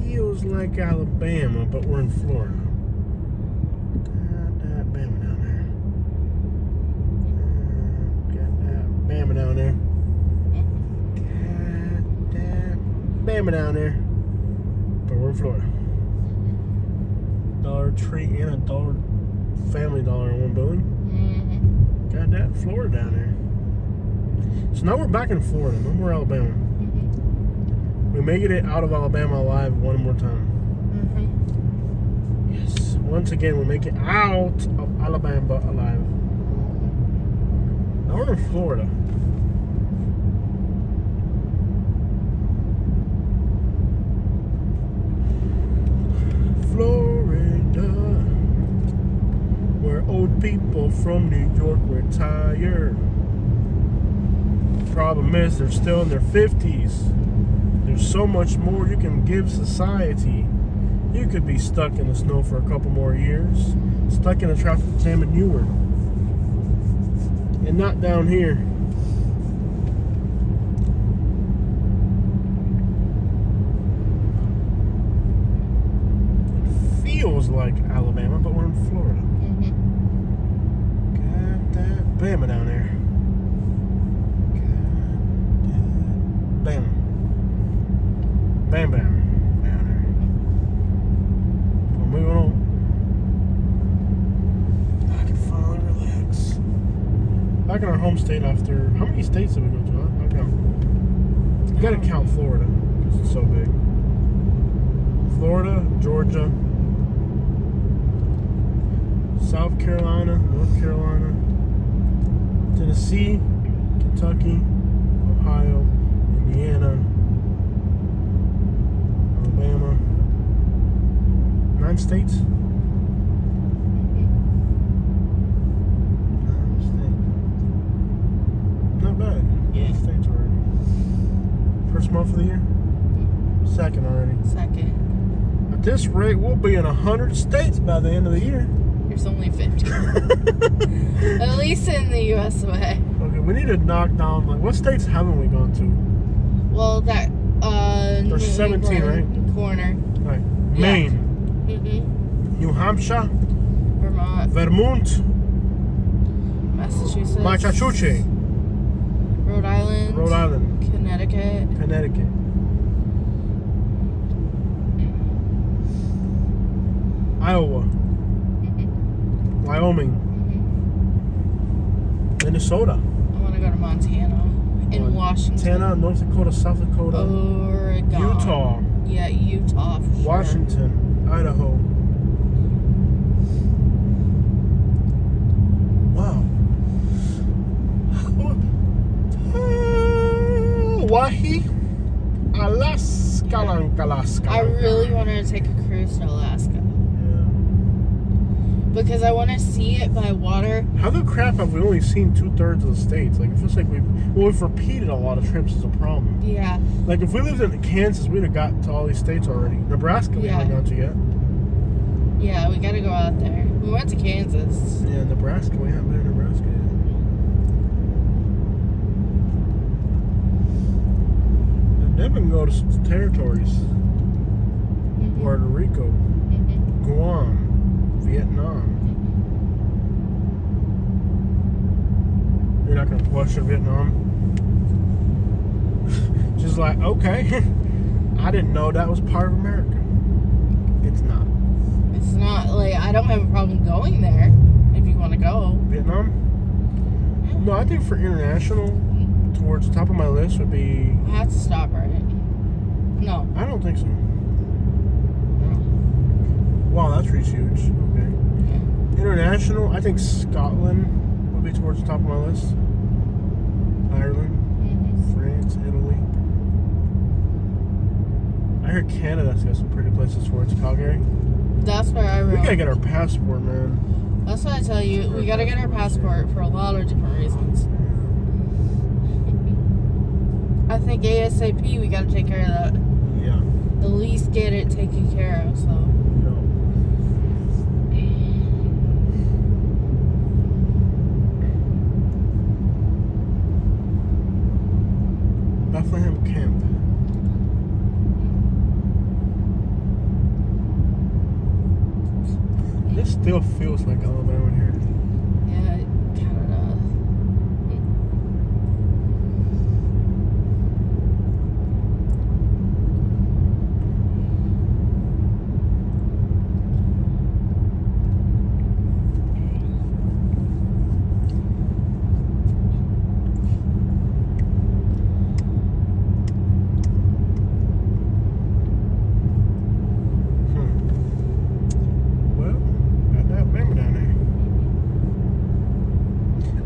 feels like Alabama, but we're in Florida. Got that Bama down there. Got that Bama down there. Got that Bama down there. But we're in Florida. Dollar Tree and a Family Dollar in one building. Got that Florida down there. So now we're back in Florida. No more Alabama. We may get it out of Alabama alive one more time. Yes. Once again, we make it out of Alabama alive. Now we're in Florida. Florida, where old people from New York retire. Problem is, they're still in their 50s. There's so much more you can give society. You could be stuck in the snow for a couple more years, stuck in a traffic jam in Newark, and not down here. Feels like Alabama, but we're in Florida. Got that Bama down there. Got that Bama. Bam Bam down there. We're moving on. I can finally relax. Back in our home state after, how many states did we go to? I count. You gotta count Florida, because it's so big. Florida, Georgia, South Carolina, North Carolina, Tennessee, Kentucky, Ohio, Indiana, Alabama. 9 states. 9 states. Not bad. Yeah. 8 states already. First month of the year? Second already. Second. At this rate, we'll be in 100 states by the end of the year. There's only 50. At least in the US of A. Okay, we need to knock down, like, what states haven't we gone to? Well, that, There's 17, right? Corner. Right. Yeah. Maine. New Hampshire. Vermont. Vermont. Massachusetts. Massachusetts. Rhode Island. Rhode Island. Connecticut. Connecticut. Iowa. Wyoming. Minnesota. I want to go to Montana. And Washington. Montana, North Dakota, South Dakota. Oregon. Utah. Yeah, Utah for sure. Washington. Idaho. Wow. Hawaii. Alaska. I really wanted to take a cruise to Alaska. Because I want to see it by water. How the crap have we only seen 2/3 of the states? Like, it feels like we've repeated a lot of trips is a problem. Yeah. Like, if we lived in Kansas, we'd have got to all these states already. Nebraska, we haven't got to yet. Yeah, we got to go out there. We went to Kansas. Yeah, Nebraska, we haven't been to Nebraska yet. And then we can go to territories. Puerto Rico, Guam. Vietnam. You're not going to question Vietnam? Just like, okay. I didn't know that was part of America. It's not. It's not, like, I don't have a problem going there if you want to go. Vietnam? No, I think for international, towards the top of my list would be... I have to stop, right? No. I don't think so. Wow, that's pretty huge. Okay. International, I think Scotland would be towards the top of my list. Ireland, France, Italy. I heard Canada's got some pretty places towards Calgary. That's where I wrote. We gotta get our passport, man. That's what I tell you. We gotta get our passport for a lot of different reasons. I think ASAP we gotta take care of that. Yeah. At least get it taken care of, so. Bethlehem Camp. This still feels like Alabama here. Yeah, it kind of does.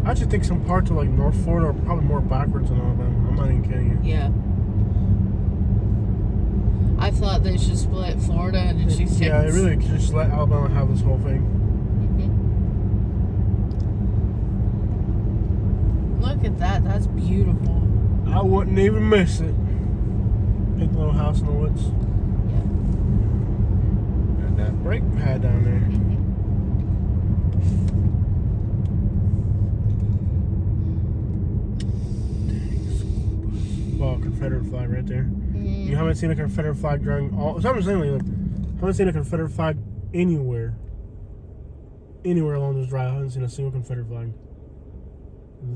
I actually think some parts of like North Florida are probably more backwards than Alabama. I'm not even kidding you. Yeah. I thought they should split Florida into 2 states. Yeah, they really could just let Alabama have this whole thing. Look at that. That's beautiful. I wouldn't even miss it. Big little house in the woods. Yeah. Got that brake pad down there. Oh, Confederate flag right there. You haven't seen a Confederate flag during all. So I'm saying, like, haven't seen a Confederate flag anywhere along this drive. I haven't seen a single Confederate flag.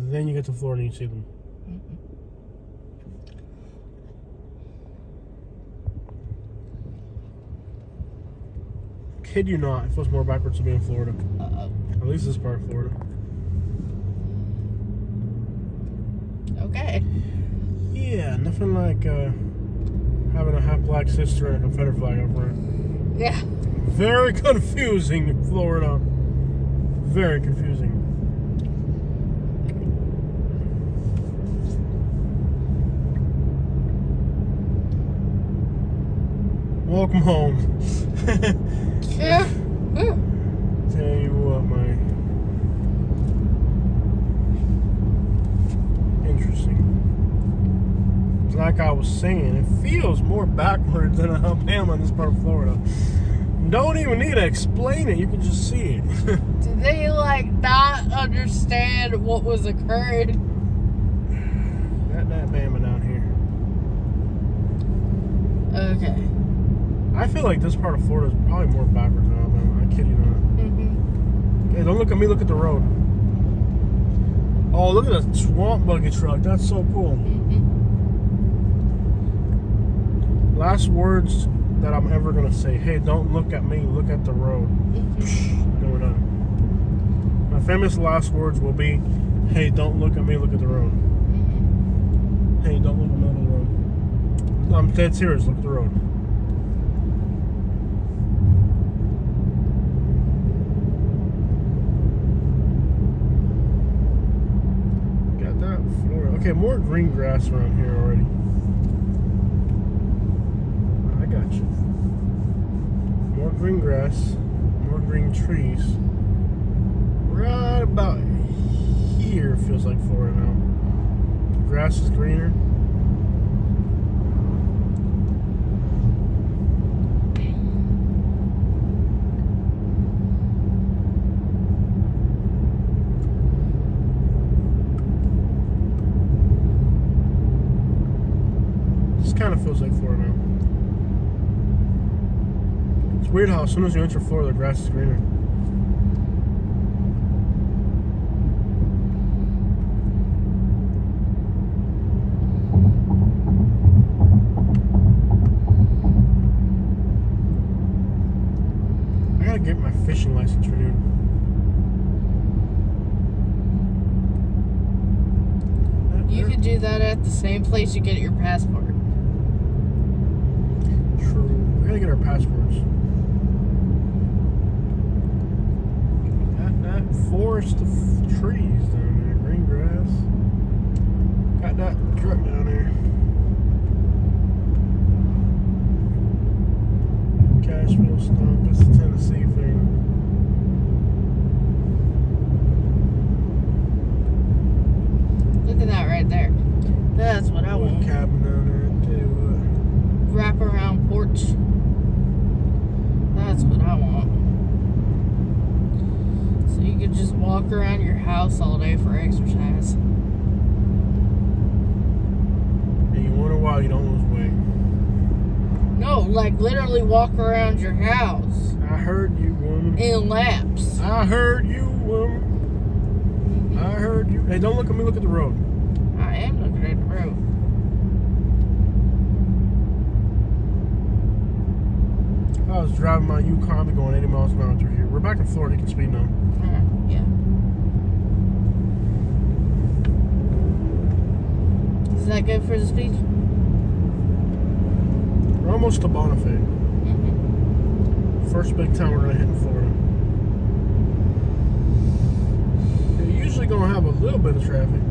Then you get to Florida and you see them. Kid you not, it feels more backwards to be in Florida. At least this part of Florida. Okay. Yeah, nothing like having a half black sister and a Confederate flag up front. Yeah. Very confusing in Florida. Very confusing. Welcome home. Yeah. Tell you what, man. Interesting. Like I was saying, it feels more backwards than Alabama in this part of Florida. Don't even need to explain it, you can just see it. Did they like not understand what was occurring? Got that Bama down here. Okay. I feel like this part of Florida is probably more backwards than Alabama. I kid you not. Hey, don't look at me, look at the road. Oh, look at the swamp buggy truck. That's so cool. Last words that I'm ever gonna say. Hey, don't look at me. Look at the road. Then we're done. My famous last words will be, hey, don't look at me. Look at the road. Hey, don't look at me. Look at the road. I'm dead serious. Look at the road. Okay, more green grass around here already. I got you. More green grass, more green trees. Right about here feels like Florida now. The grass is greener. Kind of feels like Florida now. It's weird how as soon as you enter Florida, the grass is greener. I gotta get my fishing license renewed. You could do that at the same place you get your passport. We gotta get our passports. That forest of trees down there, green grass. Got that truck down there. Cashville Stomp, it's a Tennessee thing. Look at that right there. That's what I want. Cabin down there. Wrap around porch. That's what I want. So you could just walk around your house all day for exercise. And you wonder why you don't lose weight. No, like literally walk around your house. I heard you, woman. In laps. I heard you, woman. I heard you. Hey, don't look at me, look at the road. I am looking at the road. I was driving my Yukon going 80 miles an hour through here. We're back in Florida. You can speed now. Yeah. Is that good for the speed? We're almost to Bonifay. First big town we're going to hit in Florida. You're usually going to have a little bit of traffic.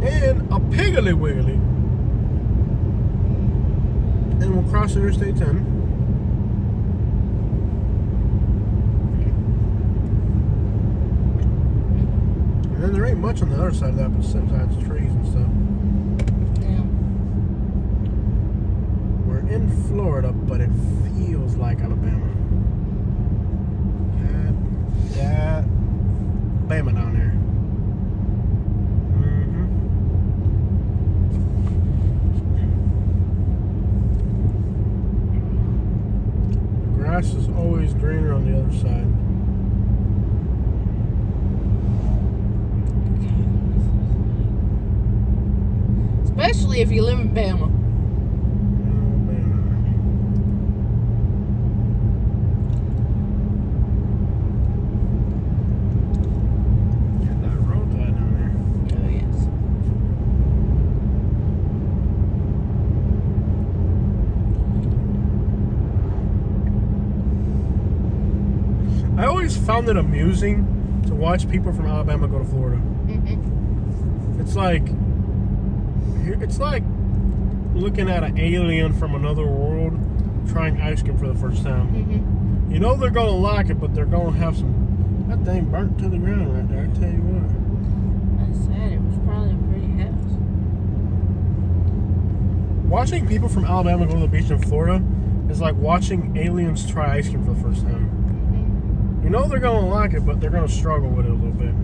And a piggly wiggly. And we'll cross Interstate 10. And then there ain't much on the other side of that besides trees and stuff. Yeah. We're in Florida, but it feels like Alabama. That Bama down there. The grass is always greener on the other side. Especially if you live in Bama. Get that road tie down there. Oh, yes. I always found it amusing to watch people from Alabama go to Florida. It's like looking at an alien from another world trying ice cream for the first time. You know they're gonna like it, but they're gonna have some. That thing burnt to the ground right there. I tell you what. I said it was probably a pretty house. Watching people from Alabama go to the beach in Florida is like watching aliens try ice cream for the first time. You know they're gonna like it, but they're gonna struggle with it a little bit.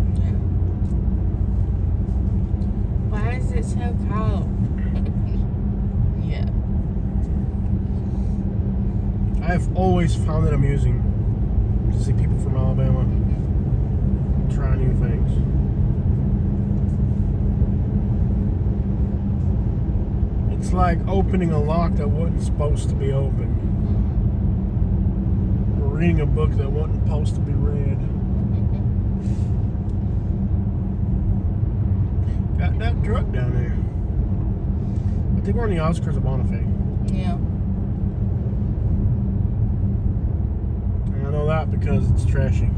Why is it so cold? Yeah. I've always found it amusing to see people from Alabama try new things. It's like opening a lock that wasn't supposed to be open. Or reading a book that wasn't supposed to be read. Got that truck down there. I think we're on the outskirts of Bonifay. Yeah. And I know that because it's trashy.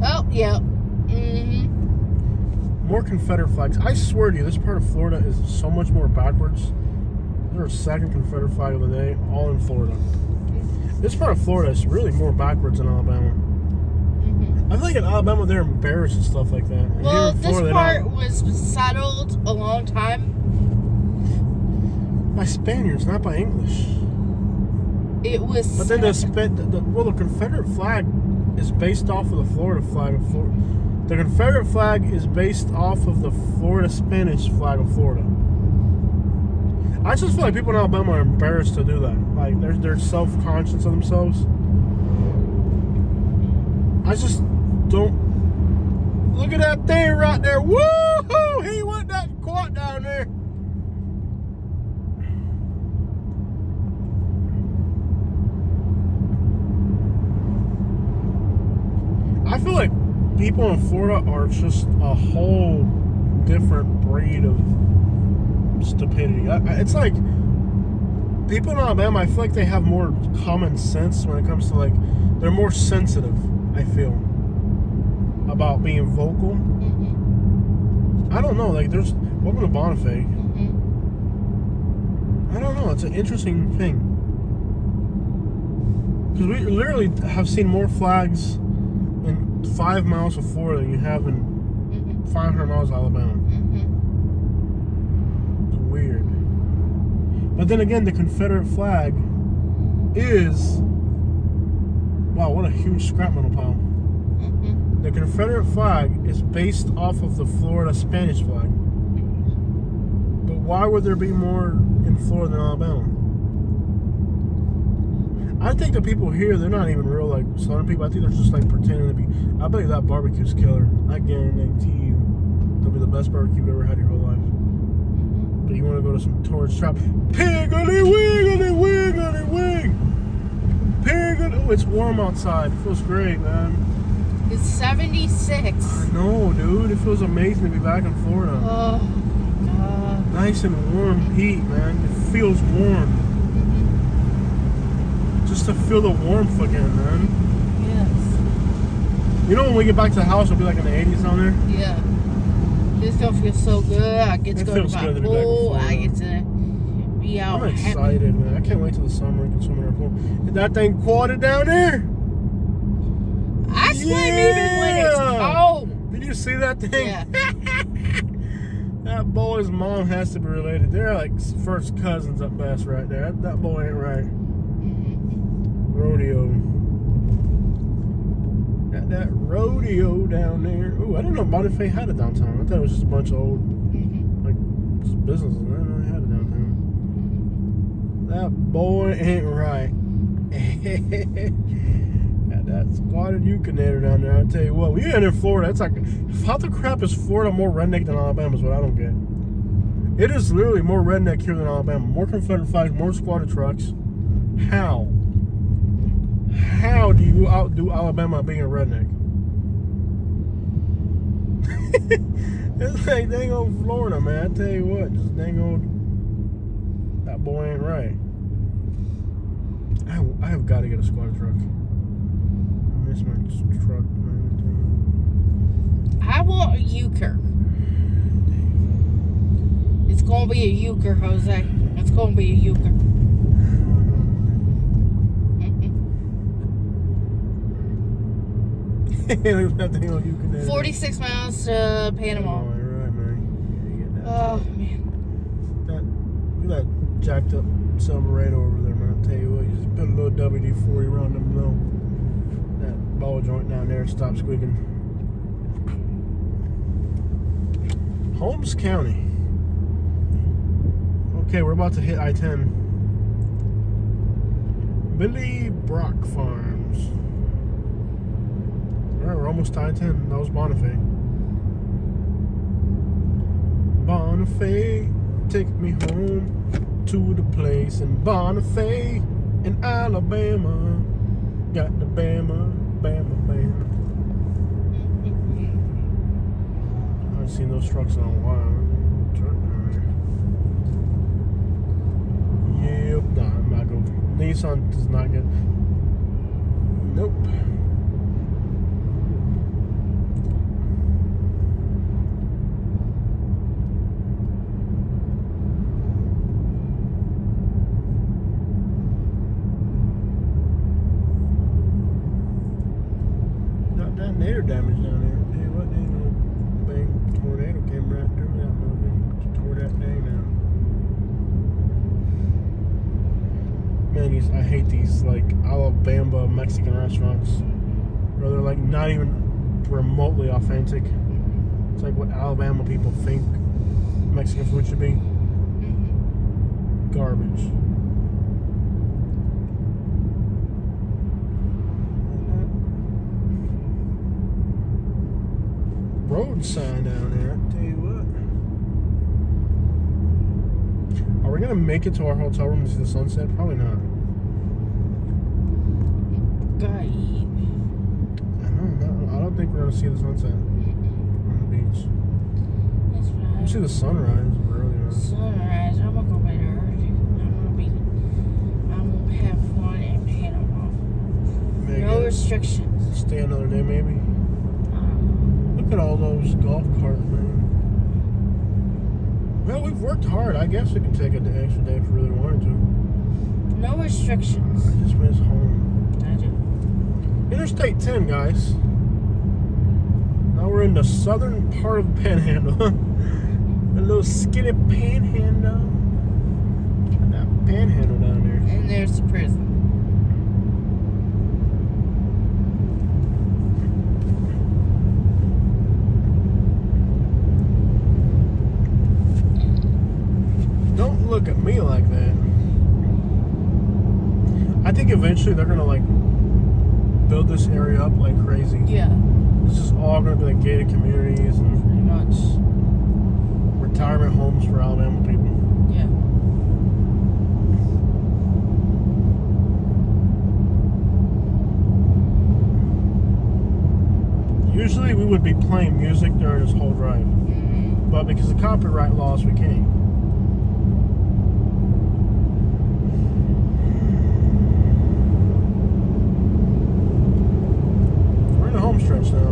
Oh, yeah. More Confederate flags. I swear to you, this part of Florida is so much more backwards. There's a second Confederate flag of the day, all in Florida. This part of Florida is really more backwards than Alabama. I feel like in Alabama they're embarrassed and stuff like that. And Well, here in Florida, this part was settled a long time. by Spaniards, not by English. It was. But then the Confederate flag is based off of the Florida flag of Florida. The Confederate flag is based off of the Florida Spanish flag of Florida. I just feel like people in Alabama are embarrassed to do that. Like they're self-conscious of themselves. I just don't. Look at that thing right there. Woo-hoo! He went that quad down there. I feel like people in Florida are just a whole different breed of stupidity. It's like people in Alabama, I feel like they have more common sense when it comes to like, they're more sensitive, I feel, about being vocal. I don't know, like there's, welcome to Bonifay. I don't know, it's an interesting thing. Because we literally have seen more flags in 5 miles of Florida than you have in 500 miles of Alabama. It's weird. But then again, the Confederate flag is, wow, what a huge scrap metal pile. The Confederate flag is based off of the Florida Spanish flag. But why would there be more in Florida than Alabama? I think the people here, they're not even real, like, Southern people. I think they're just, like, pretending to be. I bet you that barbecue's killer. I guarantee you that'll be the best barbecue you've ever had in your whole life. But you want to go to some tourist trap. Pig-a-dee wing-a-dee wing-a-dee wing! Pig-a-dee. Oh, it's warm outside. It feels great, man. It's 76. I know, dude. It feels amazing to be back in Florida. Oh, God. Nice and warm heat, man. It feels warm. Just to feel the warmth again, man. Yes. You know when we get back to the house, it'll be like in the 80s down there? Yeah. This gonna feel so good. I get to go to my pool. I get to be out. I'm excited, man. I can't wait till the summer and can swim in our pool. Is that thing quadded down there? I swim even when it's cold. Did you see that thing? Yeah. That boy's mom has to be related. They're like first cousins at best right there. That boy ain't right. Rodeo. Got that rodeo down there. Ooh, I didn't know Bonifay had a downtown. I thought it was just a bunch of old like just businesses. I didn't know they had a downtown. That boy ain't right. Got that squatted Yukonator down there. I tell you what, we in Florida. It's like, how the crap is Florida more redneck than Alabama is what I don't get. It is literally more redneck here than Alabama. More Confederate flags, more squatted trucks. How? How do you outdo Alabama being a redneck? It's like dang old Florida, man. I tell you what, just dang old. That boy ain't right. I have got to get a squad truck. I miss my truck, man. I want a euchre. It's gonna be a euchre, Jose. It's gonna be a euchre. 46 miles to Panama. Oh, you're right, man. Oh, man. Look at that jacked up Silverado over there, man. I'll tell you what, you just put a little WD-40 around them little, that ball joint down there and stop squeaking. Holmes County. Okay, we're about to hit I-10. Billy Brock Farms. Alright, we're almost to I-10. That was Bonifay. Bonifay, take me home to the place in Bonifay in Alabama. Got the Bama, Bama, Bama. I haven't seen those trucks in a while. Truck there. Yep, nah, I'm not going. Nissan does not get. Nope. Tornado damage down there. Hey, what dang old bang tornado came right through that building, tore that thing down. Man, I hate these like Alabama Mexican restaurants where they're like not even remotely authentic. It's like what Alabama people think Mexican food should be. Garbage. Road sign down there, I tell you what. Are we gonna make it to our hotel room to see the sunset? Probably not. Gotta eat. I don't think we're gonna see the sunset on the beach. That's right. We'll see the sunrise early on. Sunrise. I'm gonna go bed early. I'm gonna have fun in Panama. No restrictions. Stay another day, maybe. Look at all those golf carts, man. Well, we've worked hard. I guess we can take an extra day if we really wanted to. No restrictions. I just miss home. I do. Interstate 10, guys. Now we're in the southern part of the Panhandle. A little skinny Panhandle. That Panhandle down there. And there's the prison. Don't look at me like that. I think eventually they're gonna like build this area up like crazy. Yeah. This is all gonna be like gated communities and Pretty much. retirement homes for Alabama people. Yeah. Usually we would be playing music during this whole drive. But because of copyright laws, we can't. Stretch now.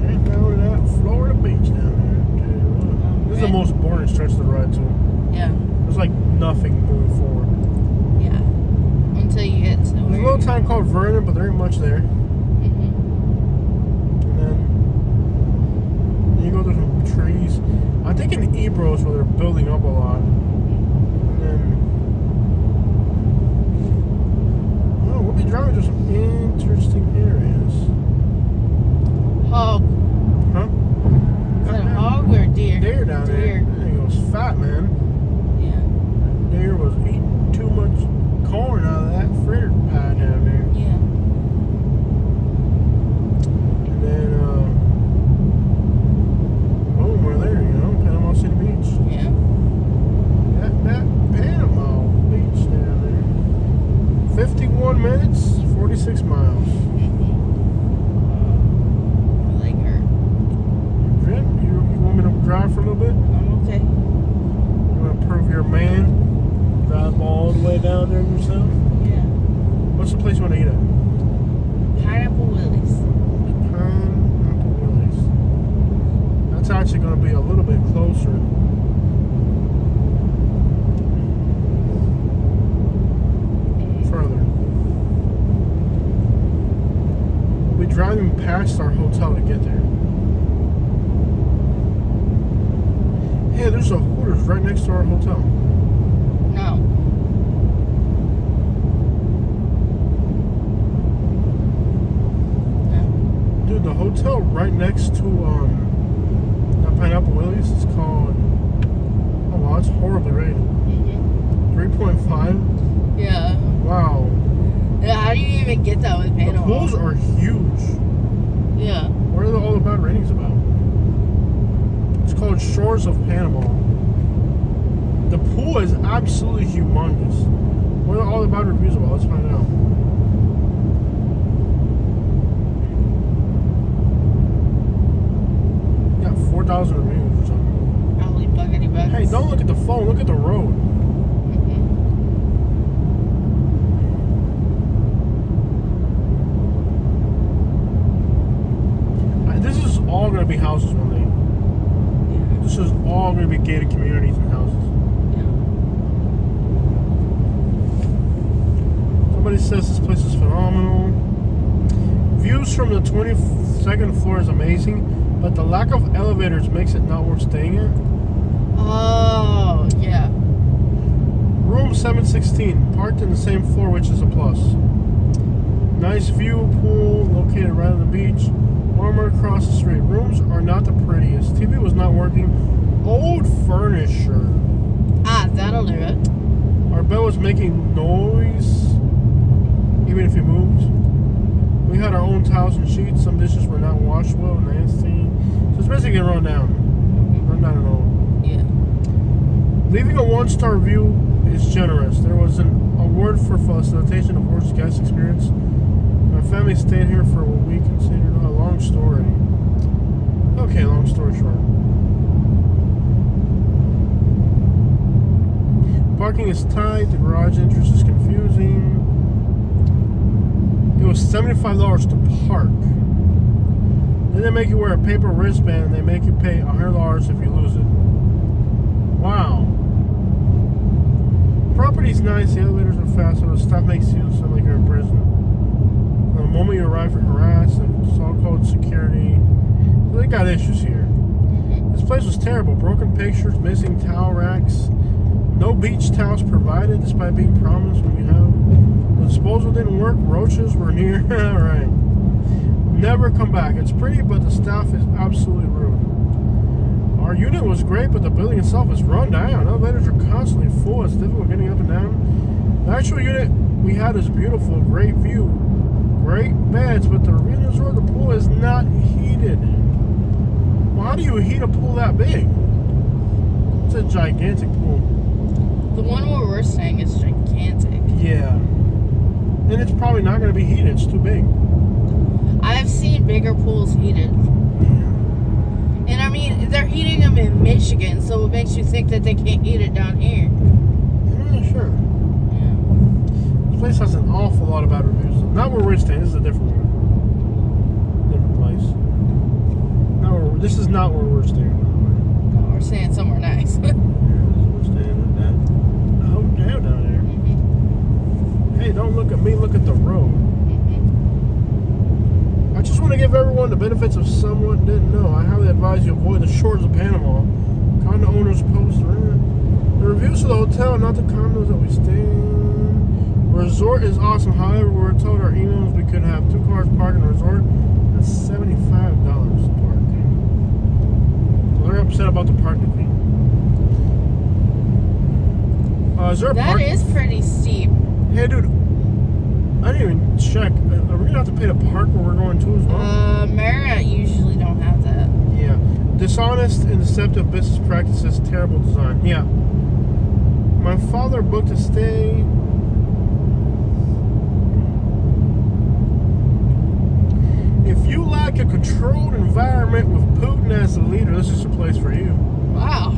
And down to that Florida beach down there. This is the most boring stretch to ride to. Yeah. There's like nothing moving forward. Yeah. Until you get somewhere. There's a little town called Vernon, but there ain't much there. And then you go through some trees. I think in Ebro is where they're building up a lot. And then we'll be driving through some interesting areas. Hog. Huh? Is that a hog or a deer? Deer down there. Deer. He was fat, man. Yeah. That deer was eating too much corn out of that fritter pie down there. Yeah. And then, boom, we're there, you know, Panama City Beach. Yeah. That Panama Beach down there. 51 minutes, 46 miles. My leg hurt. You want me to drive for a little bit? I'm okay. You want to prove you're a man? Drive all the way down there yourself? Yeah. What's the place you want to eat at? Pineapple Willie's. Pineapple Willie's. That's actually going to be a little bit closer. Further. We'll be driving past our hotel to get there. Hey, there's a Hooters right next to our hotel. No. Dude, the hotel right next to that Pineapple Willie's is called, oh wow, it's horribly rated. 3.5? Yeah. Wow. Yeah, how do you even get that with The Panama? pools are huge. Yeah. What are all the bad ratings about? It's called Shores of Panama. The pool is absolutely humongous. What are all the bad reviews about? Let's find out. Yeah, 4,000 reviews or something. Probably buggity bugs. Hey, don't look at the phone. Look at the road. This is all going to be houses one day. This is all going to be gated communities and houses. Somebody says this place is phenomenal. Views from the 22nd floor is amazing, but the lack of elevators makes it not worth staying at. Oh, yeah. Room 716, parked in the same floor, which is a plus. Nice view, pool located right on the beach. Warmer across the street. Rooms are not the prettiest. TV was not working. Old furniture. Ah, that'll do it. Our bed was making noise, even if you moved. We had our own towels and sheets. Some dishes were not washed well, nasty. So it's basically run down. Run down and all. Yeah. Leaving a 1-star review is generous. There was an award for facilitation of worst guest experience. My family stayed here for what we considered a long story. Okay, long story short. Parking is tight. The garage entrance is confusing. It was $75 to park. Then they make you wear a paper wristband and they make you pay $100 if you lose it. Wow. Property's nice. The elevators are fast, so the stuff makes you sound like you're in prison. The moment you arrive, you're harassed, and it's all called security. So they got issues here. This place was terrible. Broken pictures, missing towel racks, no beach towels provided despite being promised when you have. The disposal didn't work. Roaches were near. Alright. Never come back. It's pretty, but the staff is absolutely rude. Our unit was great, but the building itself is run down. Elevators are constantly full. It's difficult getting up and down. The actual unit we had is beautiful. Great view. Great beds, but the arena resort, the pool is not heated. Well, how do you heat a pool that big? It's a gigantic pool. The one where we're staying is gigantic. Yeah. And it's probably not going to be heated. It's too big. I've seen bigger pools heated. And I mean, they're heating them in Michigan, so it makes you think that they can't heat it down here. I'm not sure. This place has an awful lot of bad reviews. Not where we're staying. This is a different one. Different place. This is not where we're staying. No, we're staying somewhere nice. We're staying at that hotel down there. Hey, don't look at me. Look at the road. I just want to give everyone the benefits of someone didn't know. I highly advise you avoid the shores of Panama. Condo owners post the reviews of the hotel, not the condos that we stay in. Resort is awesome. However, we were told our emails we could have 2 cars parked in the resort. That's $75 to park. So they're upset about the parking fee. Is there a That is pretty steep. Hey, dude. I didn't even check. Are we gonna have to pay to park where we're going to as well? Marriott usually don't have that. Yeah. Dishonest and deceptive business practices, terrible design. Yeah. My father booked a stay. If you like a controlled environment with Putin as the leader, this is the place for you. Wow.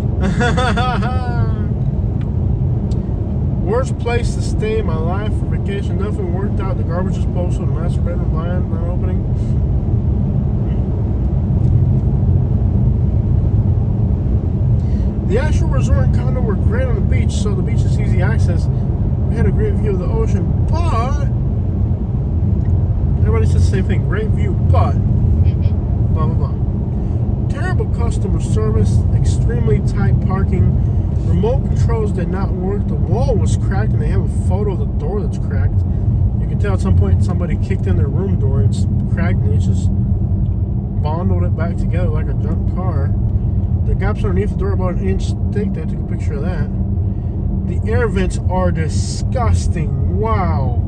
Worst place to stay in my life for vacation. Nothing worked out. The garbage disposal, the master bedroom line not opening. The actual resort and condo were great on the beach, so the beach is easy access. We had a great view of the ocean, but everybody says the same thing. Great view, but blah blah blah. Terrible customer service. Extremely tight parking. Remote controls did not work. The wall was cracked, and they have a photo of the door that's cracked. You can tell at some point somebody kicked in their room door and it's cracked, and it's just bonded it back together like a junk car. The gaps underneath the door about 1 inch thick. They took a picture of that. The air vents are disgusting. Wow.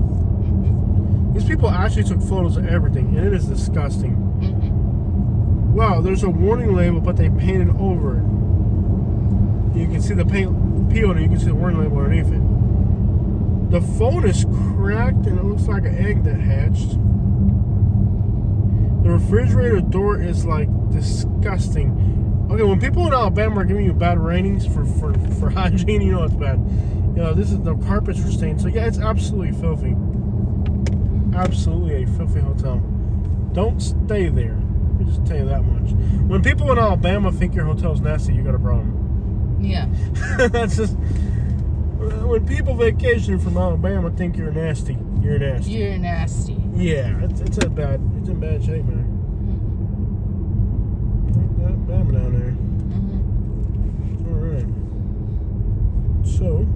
These people actually took photos of everything, and it is disgusting. wow, there's a warning label, but they painted over it. You can see the paint peeled and you can see the warning label underneath it. The phone is cracked and it looks like an egg that hatched. The refrigerator door is like disgusting. Okay, when people in Alabama are giving you bad ratings for hygiene, you know it's bad. You know, this is the carpets are stained. So yeah, it's absolutely filthy. Absolutely a filthy hotel. Don't stay there. Let me just tell you that much. When people in Alabama think your hotel's nasty, you got a problem. Yeah. That's just when people vacation from Alabama think you're nasty. You're nasty. You're nasty. Yeah, it's in bad shape, man. Alabama down there. All right. So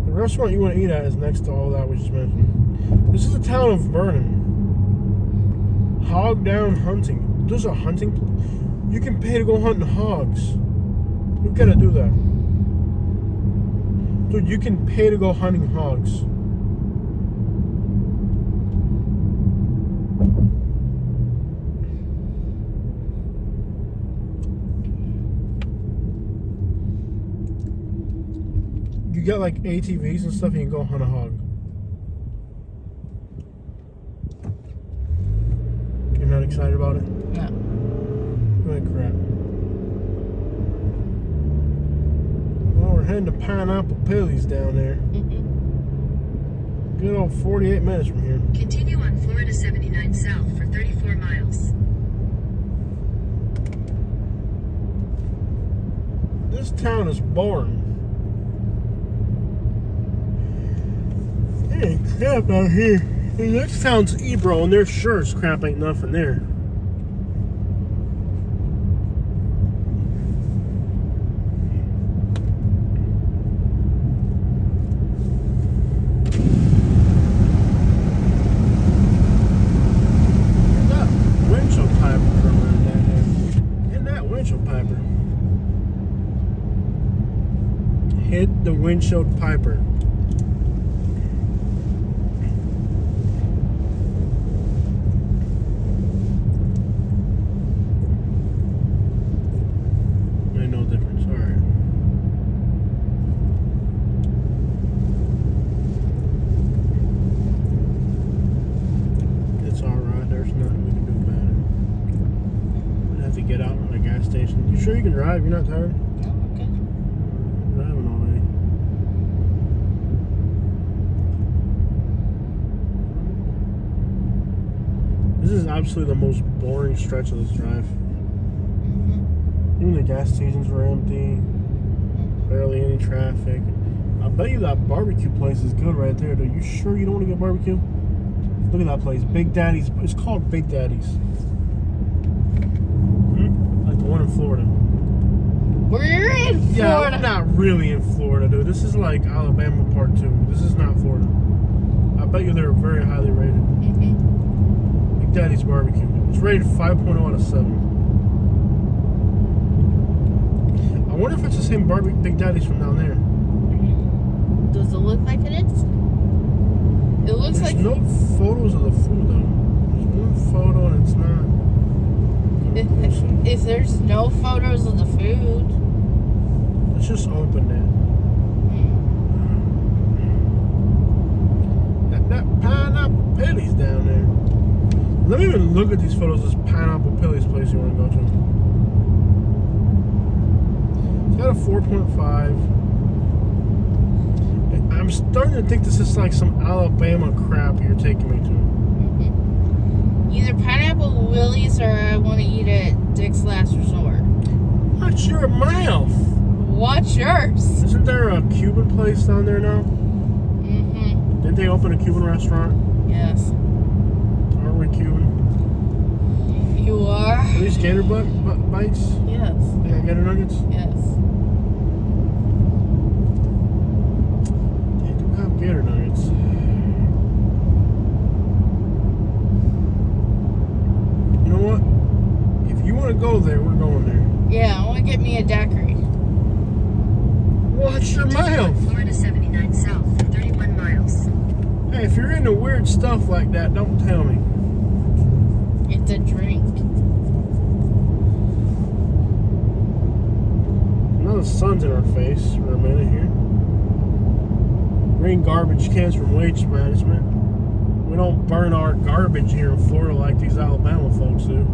the restaurant you want to eat at is next to all that we just mentioned. This is the town of Vernon. Hog Down Hunting. There's a hunting place. You can pay to go hunting hogs. You gotta do that. Dude, you can pay to go hunting hogs. You got like ATVs and stuff, you can go hunt a hog. You're not excited about it? No. Good crap. Well, we're heading to Pineapple Pillies down there. Good old 48 minutes from here. Continue on Florida 79 South for 34 miles. This town is boring. There ain't crap out here. Hey, this town's Ebro, and their shirts crap ain't nothing there. Hit the windshield piper. Made no difference. All right. It's all right. There's nothing we can do about it. I have to get out at a gas station. You sure you can drive? You're not tired? No, okay. Driving all day. This is absolutely the most boring stretch of this drive. Even the gas stations were empty. Barely any traffic. I bet you that barbecue place is good right there. Are you sure you don't want to get barbecue? Look at that place. Big Daddy's. It's called Big Daddy's. Like the one in Florida. We're in Florida. Yeah, I'm not really in Florida, dude. This is like Alabama Part 2. This is not Florida. I bet you they're very highly rated. Big Daddy's Barbecue. It's rated 5.0 out of 7. I wonder if it's the same Big Daddy's from down there. Does it look like it is? It looks There's like... no photos of the food, though. There's one photo and it's not. If there's no photos of the food... Let's just open it. That Pineapple Pillies down there. Let me even look at these photos of this Pineapple Pillies place you want to go to. It's got a 4.5. I'm starting to think this is like some Alabama crap you're taking me to. Either Pineapple Willies or I want to eat at Dick's Last Resort. Watch your mouth. What's yours? Isn't there a Cuban place down there now? Didn't they open a Cuban restaurant? Yes. Aren't we Cuban? You are? Are these gator bites? Yes. They got gator nuggets? Yes. They do have gator nuggets. You know what? If you want to go there, we're going there. Yeah, I want to get me a daiquiri. Watch your mouth. Florida 79 South for 31 miles. Hey, if you're into weird stuff like that, don't tell me. It's a sun's in our face for a minute here. Green garbage cans from waste management. We don't burn our garbage here in Florida like these Alabama folks do.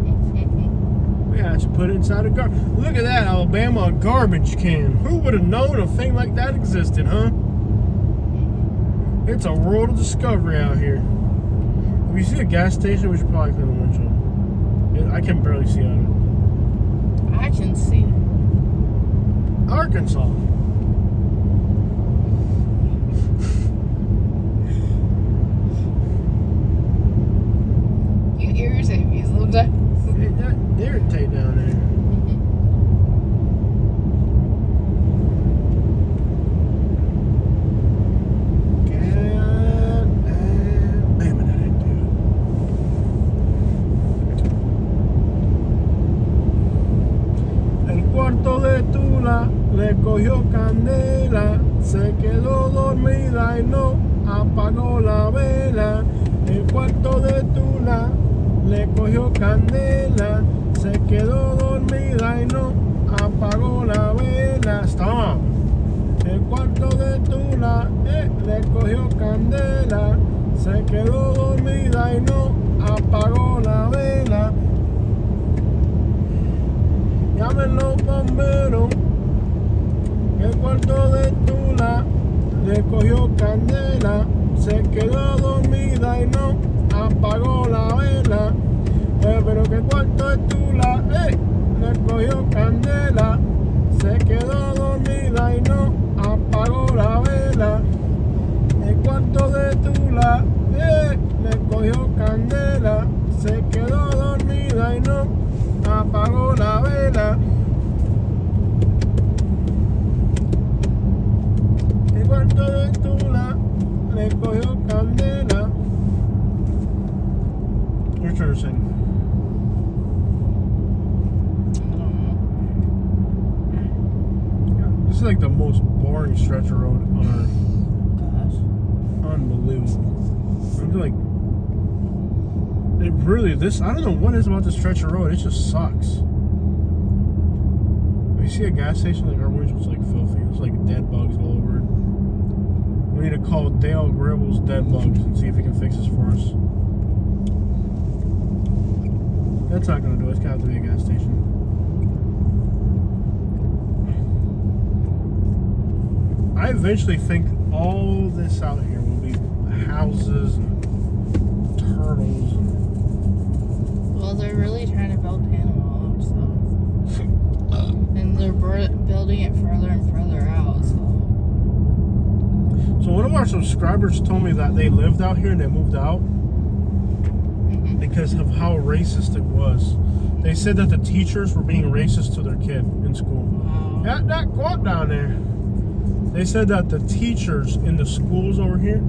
We actually put it inside a garbage. Look at that, Alabama garbage can. Who would have known a thing like that existed, huh? It's a world of discovery out here. If you see a gas station, we should probably clean the windshield. I can barely see out of it. I can see. Arkansas. You irritate me sometimes. That irritate down there. De Tula le cogió candela, se quedó dormida y no apagó la vela. El cuarto de Tula le cogió candela, se quedó dormida y no apagó la vela. Stop. El cuarto de Tula le cogió candela, se quedó dormida y no apagó la vela. Llamen los bomberos, el cuarto de Tula le cogió candela, se quedó dormida y no apagó la vela. Pero que el cuarto de Tula le cogió candela, se quedó dormida y no apagó la vela. El cuarto de Tula le cogió candela, se quedó dormida y no apagó la vela. El cuarto de Tula le cogió candela. Your turn to sing. Yeah, this is like the most boring stretch of road on earth. Gosh. Unbelievable. I'm like, it really, I don't know what it is about this stretch of road. It just sucks. If you see a gas station, like our windshield's like filthy. There's like dead bugs all over it. We need to call Dale Gribble's Dead Bugs and see if he can fix this for us. That's not gonna do it. It's gotta have to be a gas station. I eventually think all this out here will be houses and turtles and... Well, they're really trying to build Panama up, so. And they're building it further and further out, so. So one of our subscribers told me that they lived out here and they moved out because of how racist it was. They said that the teachers were being racist to their kid in school. Wow. That quote down there. They said that the teachers in the schools over here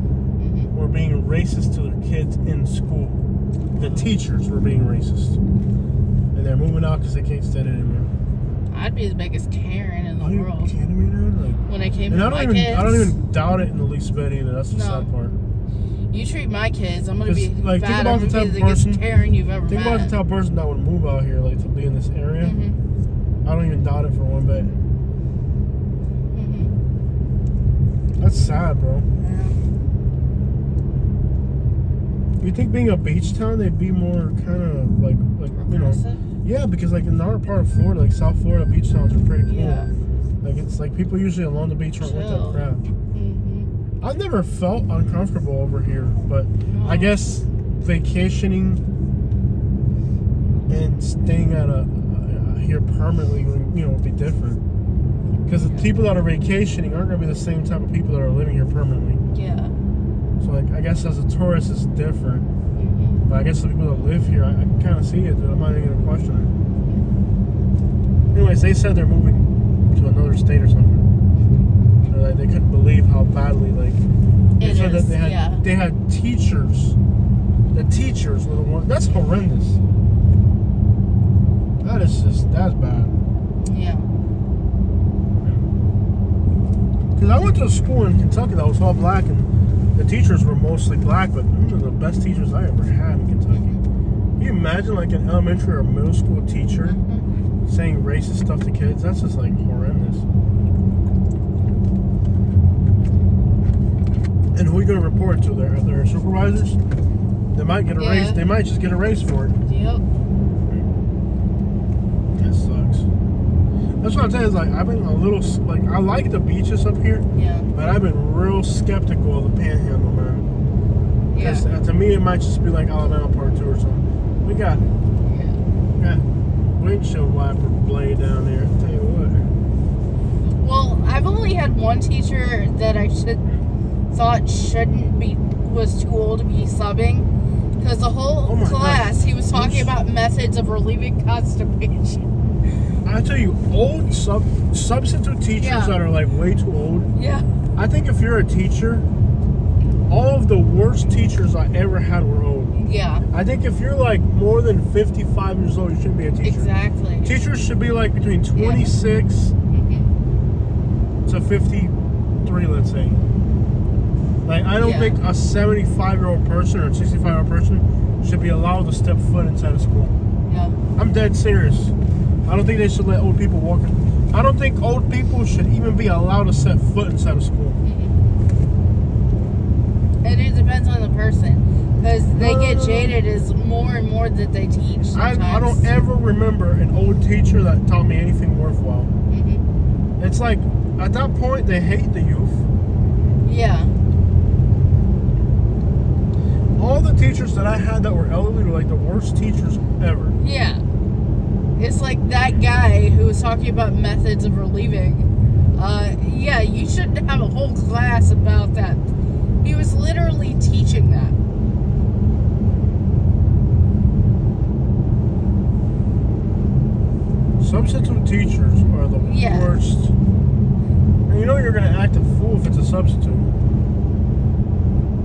were being racist to their kids in school. The teachers were being racist. And they're moving out because they can't stand it anymore. I'd be the biggest Karen in the Are you world. kidding me, dude? Like, when it came and to my kids. I don't even doubt it in the least bit either. That's the sad part. You treat my kids, I'm gonna be like, bad. I'm gonna be the biggest Karen you've ever met. Think about the type of person that would move out here, like to be in this area. I don't even doubt it for one bit. That's sad, bro. Yeah. You think being a beach town, they'd be more kind of like you know? Yeah, because like in our part of Florida, like South Florida, beach towns are pretty cool. Yeah. Like it's like people usually along the beach aren't with that crap. I've never felt uncomfortable over here, but I guess vacationing and staying at here permanently, you know, would be different. Because the people that are vacationing aren't going to be the same type of people that are living here permanently. Yeah. So like, I guess as a tourist, it's different. But I guess the people that live here, I can kind of see it. I'm not even going to question it. Anyways, they said they're moving to another state or something. Like, they couldn't believe how badly, like, they said that they had teachers. The teachers were the ones. That's horrendous. That's bad. Yeah. Because I went to a school in Kentucky that was all black, and the teachers were mostly black, but those are the best teachers I ever had in Kentucky. Can you imagine, like, an elementary or middle school teacher saying racist stuff to kids? That's just, like, horrendous. And who are you going to report to? Their supervisors? They might get erased. They might just get erased for it. Yep. That sucks. That's what I'm saying. Is like I've been a little like I like the beaches up here. Yeah. But I've been real skeptical of the Panhandle, man. Because to me, it might just be like Alabama Part 2 or something. We got windshield wiper blade down there. I'll tell you what. Well, I've only had one teacher that I was too old to be subbing. Because the whole class, he was talking about methods of relieving constipation. I tell you, old substitute teachers that are like way too old. Yeah. I think if you're a teacher, all of the worst teachers I ever had were old. Yeah. I think if you're like more than 55 years old, you shouldn't be a teacher. Exactly. Teachers should be like between 26 to 53, let's say. Like, I don't think a 75-year-old person or a 65-year-old person should be allowed to step foot inside of school. Yeah. I'm dead serious. I don't think they should let old people walk in. I don't think old people should even be allowed to set foot inside of school. And it depends on the person. Because they get jaded as more and more that they teach. I don't ever remember an old teacher that taught me anything worthwhile. It's like, at that point, they hate the youth. Yeah. All the teachers that I had that were elderly were like the worst teachers ever. Yeah. It's like that guy who was talking about methods of relieving. Yeah, you shouldn't have a whole class about that. He was literally teaching that. Substitute teachers are the worst. And you know you're going to act a fool if it's a substitute.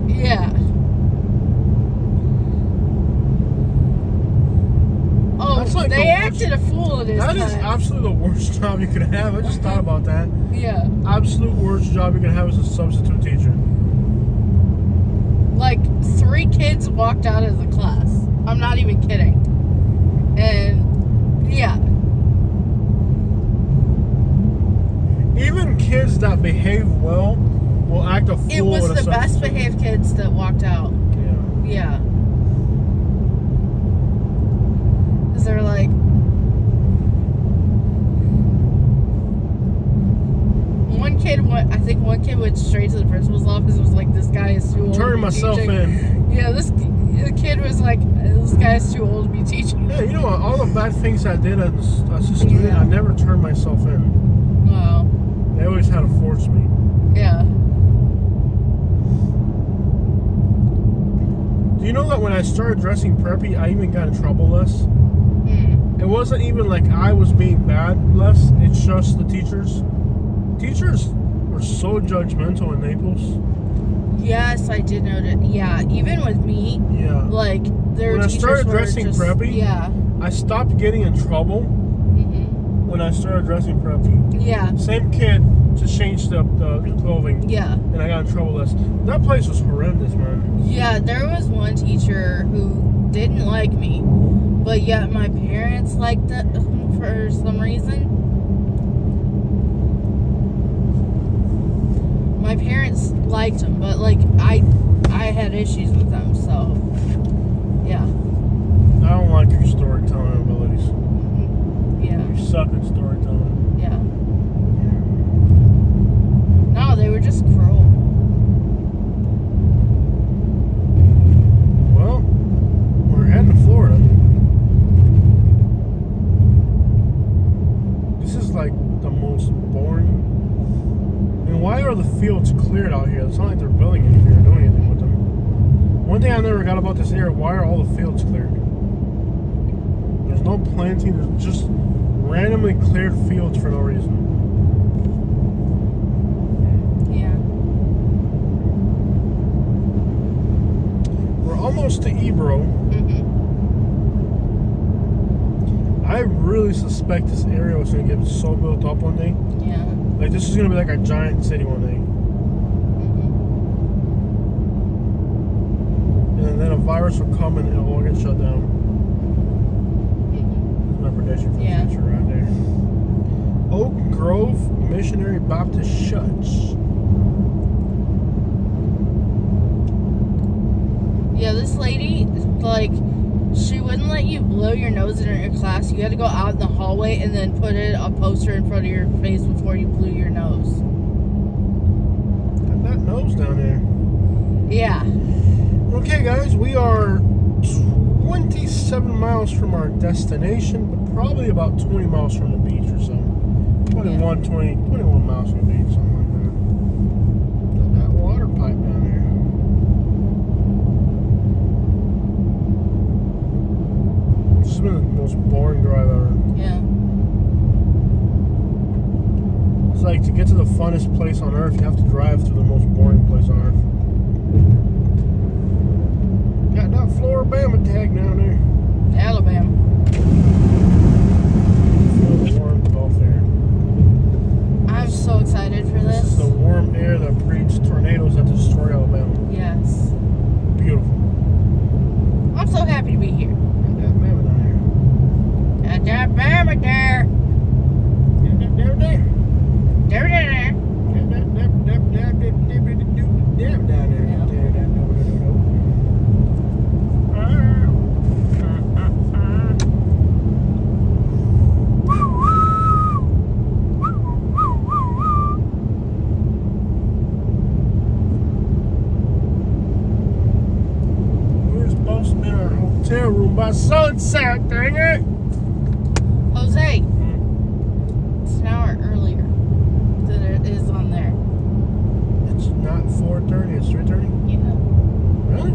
Yeah. Oh, like they acted a fool in his That is absolutely the worst job you could have. I just thought about that. Yeah. Absolute worst job you could have as a substitute teacher. Like, 3 kids walked out of the class. I'm not even kidding. And, yeah. Even kids that behave well will act a fool. It was the best behaved kids that walked out. Yeah. Because they're like, I think one kid went straight to the principal's office and was like, this guy is too old to be teaching. Turning myself in. Yeah, the kid was like, this guy's too old to be teaching. Yeah, you know what? All the bad things I did as a student, I never turned myself in. Wow. They always had to force me. Yeah. Do you know that when I started dressing preppy, I even got in trouble less? It wasn't even like I was being bad less. It's just the teachers. Teachers were so judgmental in Naples. Yes, I did know that. Yeah, even with me. Yeah. Like, there when I started dressing preppy, I stopped getting in trouble when I started dressing preppy. Yeah. Same kid, just changed the clothing. Yeah. And I got in trouble less. That place was horrendous, man. Yeah, there was one teacher who didn't like me, but yet my parents liked it for some reason. My parents liked him, but like I had issues with them, so yeah. I don't like your storytelling abilities. Yeah. You suck at storytelling. Yeah. No, they were just cruel. Well, we're heading to Florida. This is like the most boring. I mean, why are the fields cleared out here? It's not like they're building anything or doing anything with them. One thing I never got about this area, why are all the fields cleared? There's no planting, there's just randomly cleared fields for no reason. Yeah. We're almost to Ebro. I really suspect this area was going to get so built up one day. Yeah. Like, this is going to be like a giant city one day. And then a virus will come and it'll all get shut down. My prediction for the future right there. Oak Grove Missionary Baptist Church. Yeah, this lady, like, she wouldn't let you blow your nose in her class. You had to go out in the hallway and then put a poster in front of your face before you blew your nose. Got that nose down there. Yeah. Okay, guys, we are 27 miles from our destination, but probably about 20 miles from the beach or so. 21 miles from the beach, something like that. Got that water pipe down there. This has been the most boring drive ever. Yeah. It's like, to get to the funnest place on earth, you have to drive through the most boring place on earth. Got that Floribama tag down there. Alabama. Feel the warm Gulf air. I'm so excited for this. This is the warm air that breeds tornadoes that destroy Alabama. Yes. Beautiful. I'm so happy to be here. Got that Bama down there. Got that Bama there. Got that there. There. Got that down there. Room by sunset, dang it! Jose, it's an hour earlier than it is on there. It's not 4:30, it's 3:30? Yeah. Really?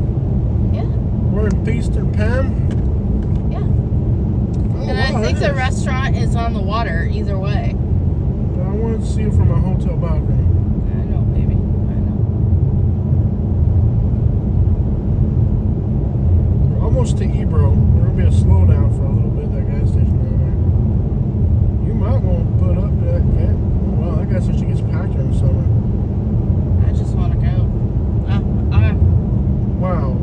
Yeah. We're in Eastern Pam? Yeah. Oh, And I think the restaurant is on the water either way. But I want to see it from a hotel balcony. I know, baby. I know. We're almost to Ebro. There'll be a slowdown for a little bit at that gas station down there. You might want to put up that gas. Oh wow, that gas station gets packed during the summer. I just want to go. Wow.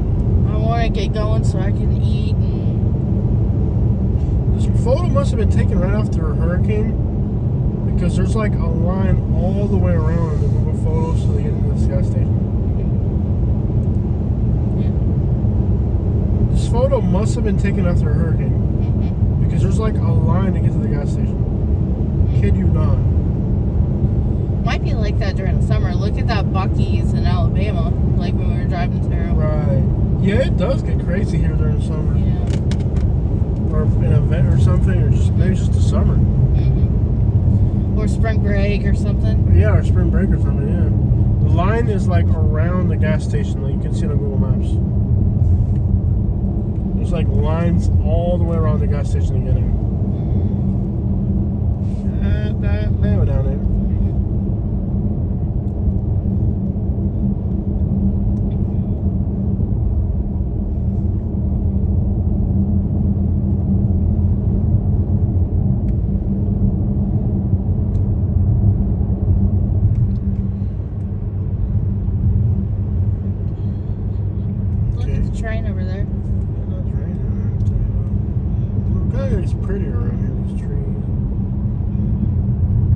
I want to get going so I can eat and... This photo must have been taken right after a hurricane, because there's like a line all the way around the Google Photos to get into this gas station. This photo must have been taken after a hurricane, because there's like a line to get to the gas station. Kid you not. Might be like that during the summer. Look at that Buc-ee's in Alabama, like when we were driving through. Right. Yeah, it does get crazy here during the summer. Yeah. Or an event or something, or just maybe just the summer. Or spring break or something. Yeah, or spring break or something, yeah. The line is like around the gas station, like you can see it on Google Maps. There's like lines all the way around the gas station to get in. That Bama down there. Train over there. Okay, it's prettier around here, these trees.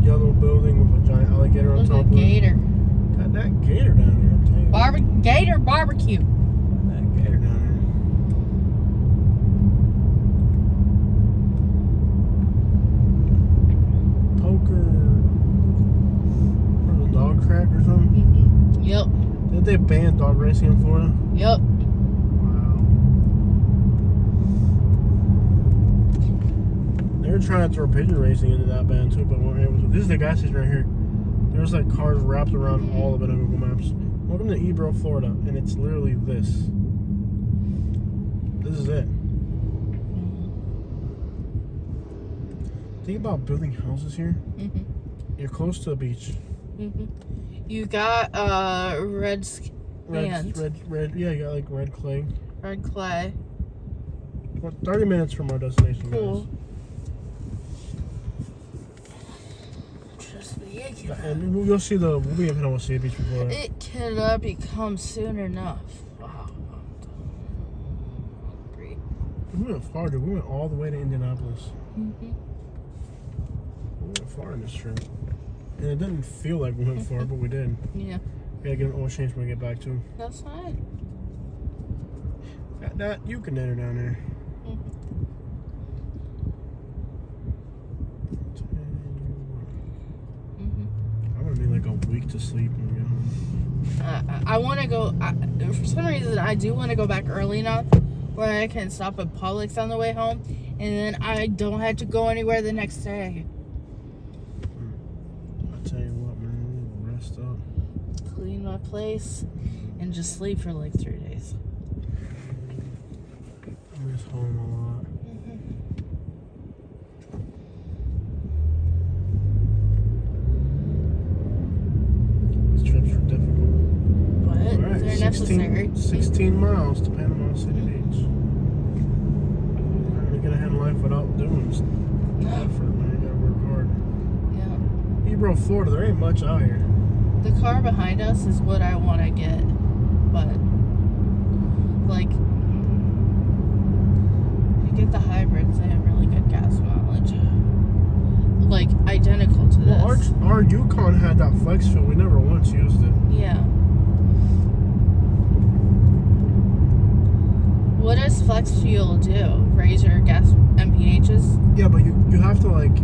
Yellow building with a giant alligator on top of it. Gator. Got that gator down there, I'll tell you. Gator barbecue. That gator down there. Poker. Or the dog crack or something? Yep. Did they ban dog racing in Florida? Yep. They're trying to throw pigeon racing into that band too, but weren't able to. This is the gas station right here. There's like cars wrapped around all of it on Google Maps. Welcome to Ebro, Florida, and it's literally this. This is it. Think about building houses here. You're close to the beach. You got red. Yeah, you got like red clay. Red clay. We're 30 minutes from our destination, Cool. guys. And you'll see we'll be in Panama City Beach before that. It cannot become soon enough. Wow. We went far, dude. We went all the way to Indianapolis. We went far in this trip. And it didn't feel like we went far, but we did. Yeah. We gotta get an oil change when we get back too. That's fine. That you can enter down there. I'm gonna need like a week to sleep when we get home. I want to go. For some reason, I do want to go back early enough where I can stop at Publix on the way home, and then I don't have to go anywhere the next day. I tell you what, man, we'll rest up, Clean my place, and just sleep for like 3 days. I miss home a lot. These trips are difficult. But Alright, they're necessary. 16 miles to Panama City Beach. I'm not gonna get ahead in life without doing effort, man. You gotta work hard. Yeah. Ebro, Florida, there ain't much out here. The car behind us is what I want to get, but like, you get the hybrids, they have really good gas mileage, like identical to this. Well, our Yukon had that flex fuel. We never once used it. Yeah. What does flex fuel do? Raise your gas MPHs? Yeah, but you have to like,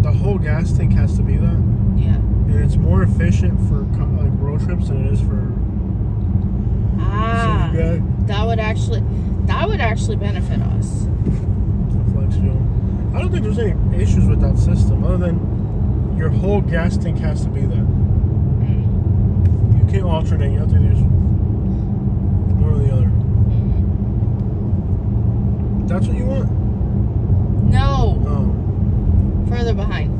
the whole gas tank has to be that. Yeah. And it's more efficient for like road trips than it is for. Ah, city drag. that would actually benefit us. The flex fuel. I don't think there's any issues with that system other than your whole gas tank has to be that. You can't alternate. You have to use one or the other. That's what you want? No. Oh. Further behind.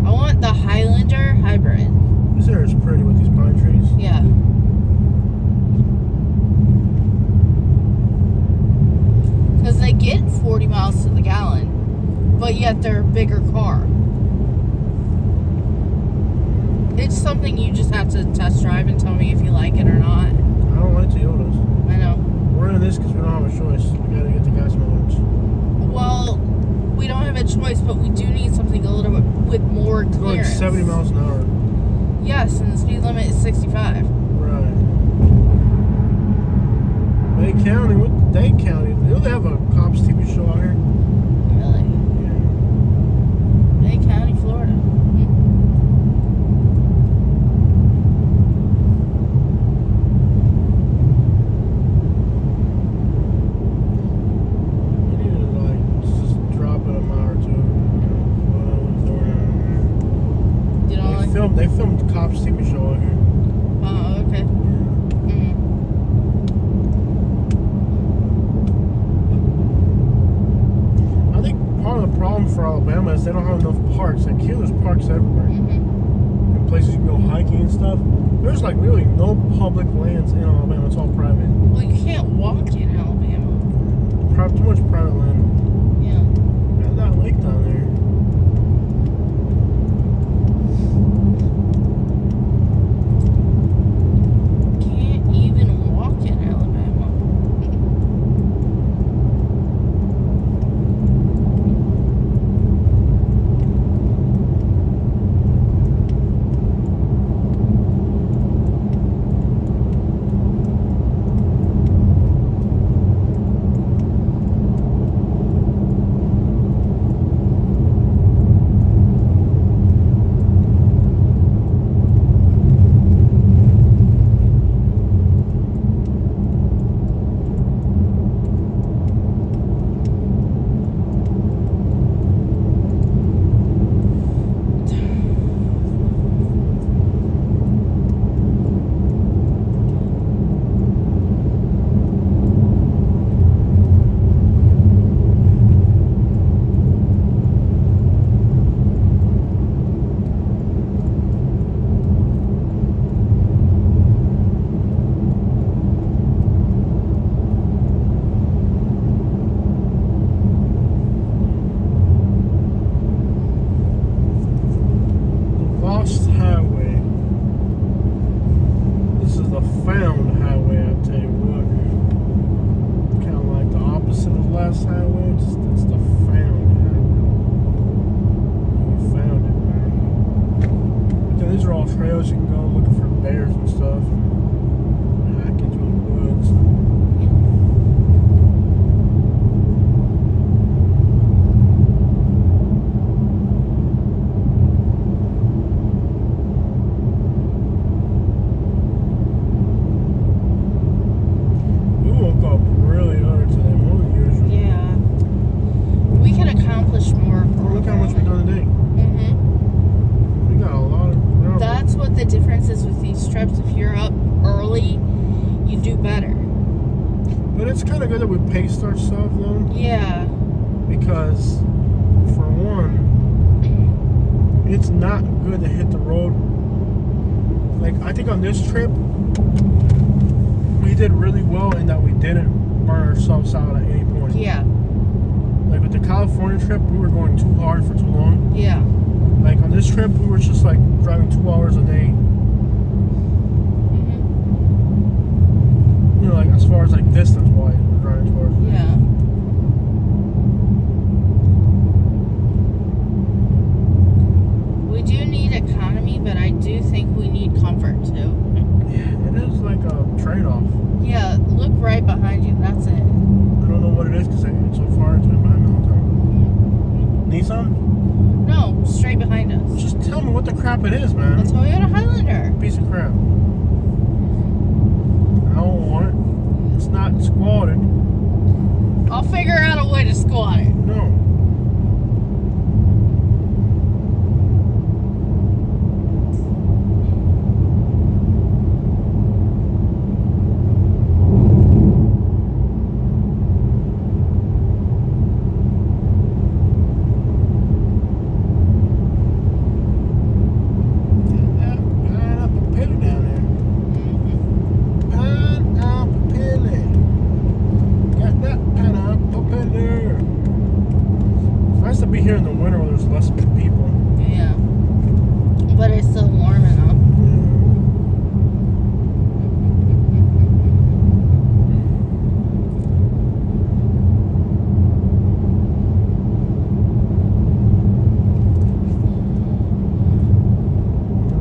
I want the Highlander hybrid. This area is pretty with these pine trees. Yeah. Because they get 40 miles to the gallon, but yet they're a bigger car. It's something you just have to test drive and tell me if you like it or not. I don't like Toyotas. I know. We're in this because we don't have a choice. We gotta get the gas mileage. Well, we don't have a choice, but we do need something a little bit with more Go like clearance. 70 miles an hour. Yes, and the speed limit is 65. Right. Dade County, what Dade County? They have a cops TV show out here. Really? Yeah. Dade County, Florida. You need to like just drop it a mile or two. You know, like, They filmed the cops TV show out here. oh, okay. I think part of the problem for Alabama is they don't have enough parks. Like here, there's parks everywhere. And places you can go hiking and stuff. There's like really no public lands in Alabama. It's all private. Well, you can't walk in Alabama. Too much private land. Yeah. Got that lake down there. Can't even walk in Alabama. trails you can go looking for bears and stuff. I into the woods. We woke up really early today, more than usual. Yeah. We can accomplish more. Oh, look how much we've done today. Mm-hmm. We got a lot of. That's what the difference is with these trips. If you're up early, you do better. But it's kind of good that we paced ourselves though. Yeah. Because, for one, it's not good to hit the road. Like, I think on this trip, we did really well in that we didn't burn ourselves out at any point. Yeah. Like, with the California trip, we were going too hard for too long. Yeah. Like, on this trip, we were just, like, driving 2 hours a day. Mm-hmm. You know, like, as far as, like, distance-wise, we're driving 2 hours a day. Yeah. We do need economy, but I do think we need comfort, too. Yeah, it is, like, a trade-off. Yeah, look right behind you. That's it. I don't know what it is, because it's so far, it's been behind me all the time. Nissan? No, straight behind us. Just tell me what the crap it is, man. A Toyota Highlander. Piece of crap. I don't want it. It's not squatted. I'll figure out a way to squat it. No. Here in the winter where there's less people. Yeah. But it's still warm enough.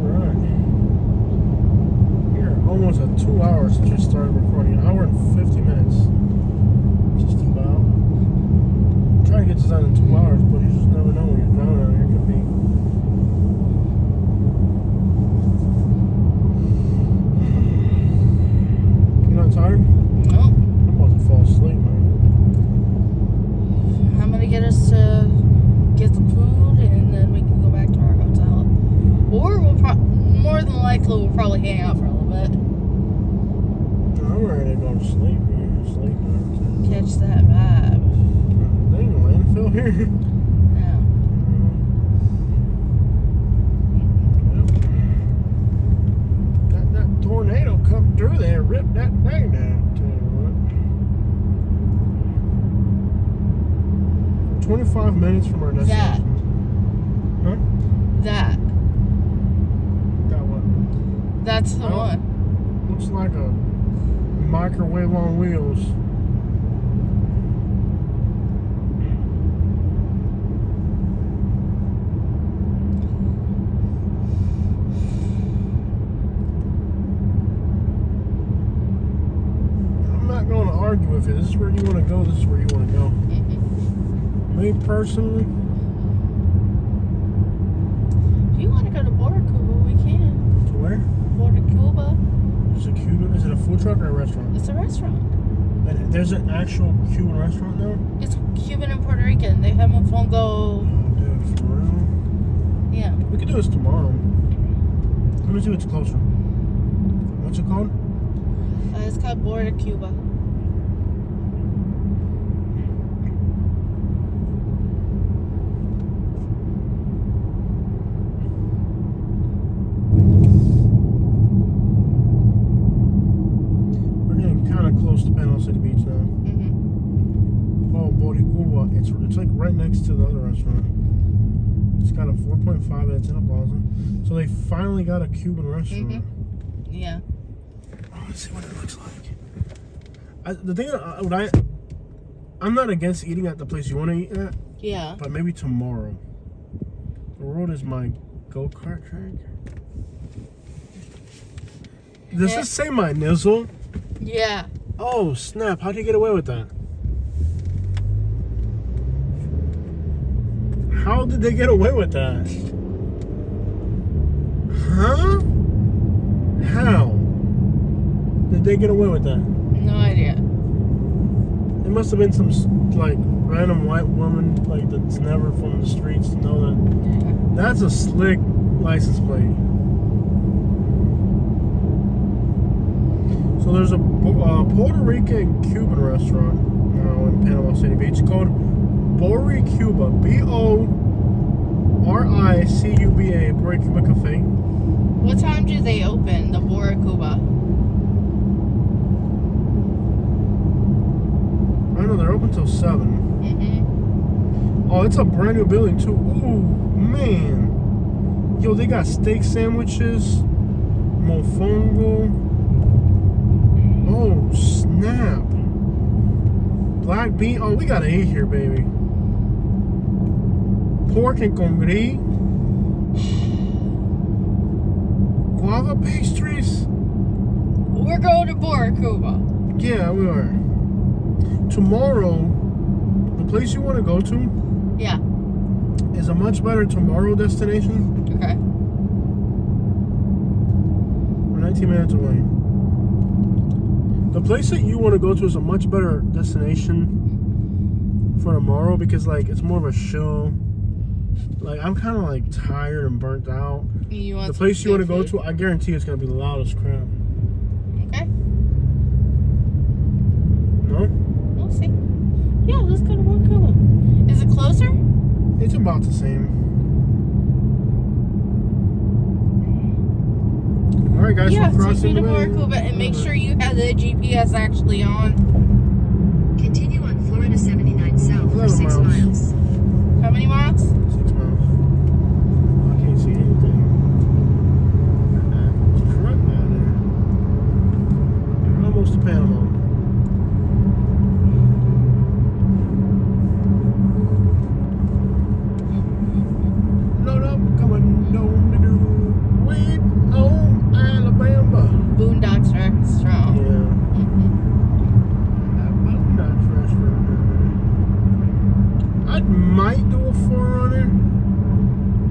Alright. We're almost at 2 hours since we started recording. An hour and 50 minutes. Just about. I'm trying to get this done in 2 hours, but you just never know when you're driving out here. It could be. You not tired? No. I'm about to fall asleep, man. I'm gonna get us to get the food and then we can go back to our hotel. Or we'll more than likely we'll probably hang out for a little bit. I'm ready to go to sleep, man. Sleep now. Catch that vibe. There ain't a landfill here. Yeah. That tornado come through there and ripped that thing down. Tell you what. 25 minutes from our destination. Huh? That. That one. That's the Oh. one. Looks like a microwave on wheels. I'm not going to argue with you. This is where you want to go. This is where you want to go. Me personally, If you want to go to Border Cuba, we can. to where? Border Cuba. Is it Cuban? Is it a food truck or a restaurant? It's a restaurant. And there's an actual Cuban restaurant now? It's Cuban and Puerto Rican. They have mofongo. Oh, dude, for real? Yeah. We could do this tomorrow. Let me see what's closer. What's it called? It's called Border Cuba. We're getting kind of close to Panama City Beach now. Mm-hmm. Oh, Boricua. It's like right next to the other restaurant. It's got a 4.5 minutes in a plaza. So they finally got a Cuban restaurant. Mm-hmm. Yeah. Oh, let's see what it looks like. The thing, I'm not against eating at the place you want to eat at, Yeah. but maybe tomorrow. The road is my go-kart track. Does Yeah. this say my nizzle? Yeah. Oh, snap. How'd you get away with that? How did they get away with that? Huh? How did they get away with that? No idea. It must have been some, like, random white woman, like, that's never from the streets to know that. That's a slick license plate. So there's a Puerto Rican Cuban restaurant now in Panama City Beach called Bori Cuba. BORICUBA. Bori Cuba Cafe. What time do they open, the Bora Cuba? I don't know, they're open till 7. Mm-hmm. Oh, it's a brand new building too. Ooh, man. Yo, they got steak sandwiches, mofongo. Oh, snap. Black bean. Oh, we gotta eat here, baby. Pork and congri. Guava pastries. We're going to Bora Cuba. Yeah, we are. Tomorrow, the place you want to go to Yeah. is a much better tomorrow destination. Okay. We're 19 minutes away. The place that you want to go to is a much better destination for tomorrow because, like, it's more of a show. Like, I'm kind of, like, tired and burnt out. You want The place you want to go food? to, I guarantee it's going to be loud as crap. Okay. No? We'll see. Yeah, let's go to Bora Cuba. Is it closer? It's about the same. Alright, guys, Yeah, we're take crossing me to the Bora bay. Cuba and make sure you have the GPS actually on. Continue on Florida 79 south for 11 6 miles. miles. How many miles? 6 miles. I can't see anything. There's a truck down there. We're almost to Panama. Load up, coming down to do Sweet Home Alabama. Boondocks Restaurant. Yeah. Mm-hmm. That restaurant. I might do a 4-runner.